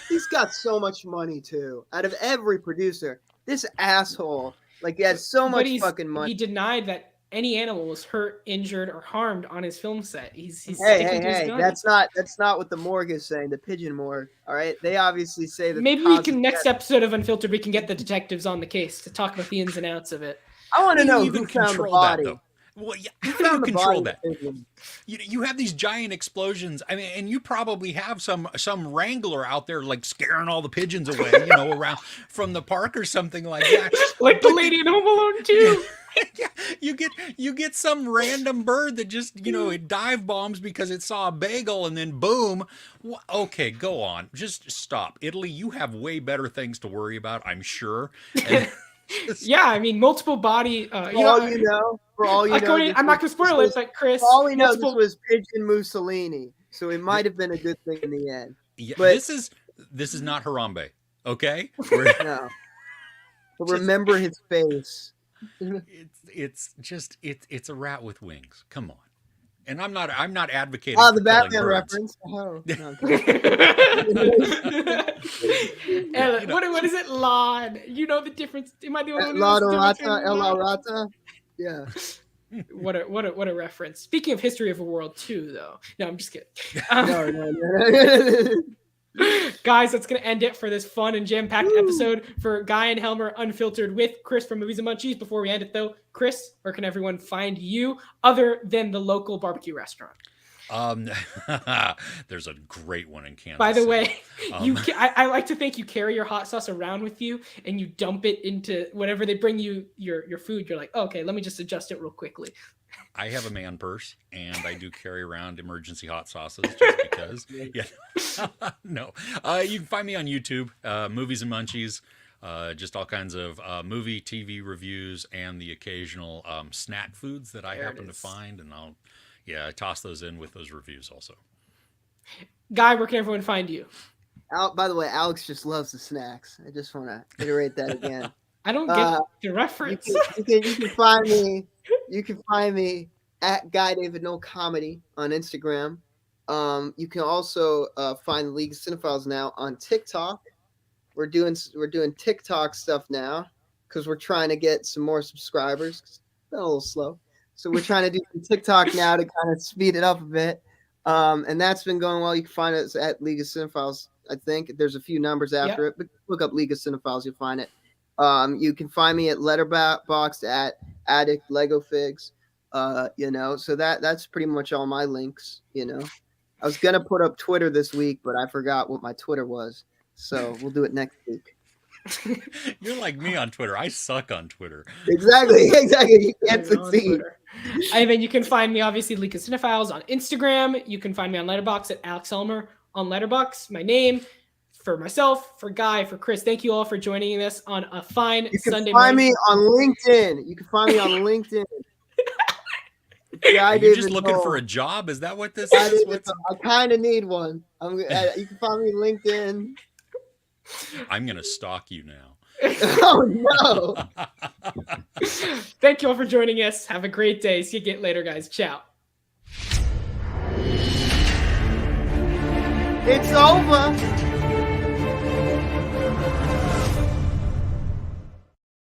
He's got so much money too. Out of every producer, this asshole, like, he has so much fucking money. He denied that any animal was hurt, injured, or harmed on his film set. He's Hey, sticking to his guns. that's not what the morgue is saying. The pigeon morgue. All right, they obviously say that. Maybe we can next episode of Unfiltered, we can get the detectives on the case to talk about the ins and outs of it. I want to know you who even found the control that, body. though. Well, yeah, Who how do you found the control body that? of the pigeon? You have these giant explosions. I mean, and you probably have some wrangler out there like scaring all the pigeons away, around from the park or something like that. Like the lady in Home Alone too. Yeah, you get some random bird that just it dive bombs because it saw a bagel and then boom. Okay, go on, just stop. Italy, you have way better things to worry about, I'm sure. And Yeah, I mean, multiple body. For all you know, I'm not gonna spoil it, but Chris. For all we know, multiple- this was Pigeon Mussolini, so it might have been a good thing in the end. yeah, But- this is not Harambe, okay? No, but remember his face. It's a rat with wings. Come on. And I'm not advocating Oh, for the killing Batman birds. reference. Oh, no, Ellen, what is it? Lod. You know the difference. Am I the only one who La knows the difference between Rata, La Lod? Rata. Yeah. What a reference. Speaking of history of a world too, though. No, I'm just kidding. No. Guys, that's going to end it for this fun and jam-packed episode for Guy and Helmer Unfiltered with Chris from Movies and Munchies. Before we end it, though, Chris, where can everyone find you other than the local barbecue restaurant? There's a great one in Kansas. By the City. way, I like to think you carry your hot sauce around with you and you dump it into whenever they bring you your food. You're like, oh, okay, let me just adjust it real quickly. I have a man purse, and I do carry around emergency hot sauces just because. Yeah, no. You can find me on YouTube, Movies and Munchies, just all kinds of movie, TV reviews, and the occasional snack foods that I happen to find, and I toss those in with those reviews also. Guy, where can everyone find you? By the way, Alex just loves the snacks. I just want to iterate that again. I don't get the reference. You can find me. You can find me at Guy David No Comedy on Instagram. You can also find the League of Cinephiles now on TikTok. We're doing TikTok stuff now because we're trying to get some more subscribers. It's been a little slow, so we're trying to do some TikTok now to kind of speed it up a bit. And that's been going well. You can find us at League of Cinephiles. I think there's a few numbers after it, but look up League of Cinephiles, you'll find it. You can find me at Letterboxd at Addict Lego Figs. You know, so that's pretty much all my links. You know, I was gonna put up Twitter this week, but I forgot what my Twitter was, so we'll do it next week. You're like me on Twitter. I suck on Twitter. Exactly. You can't On succeed. Twitter. Ivan, you can find me obviously Leak of Cinephiles on Instagram. You can find me on Letterboxd at Alex Helmer on Letterboxd. My name for myself, for Guy, for Chris. Thank you all for joining us on a fine You can Sunday find morning. me on LinkedIn. You can find me on LinkedIn. Are you just looking for a job? Is that what this is? I kind of need one. You can find me on LinkedIn. I'm gonna stalk you now. Oh no! Thank you all for joining us. Have a great day. See you again later, guys. Ciao. It's over.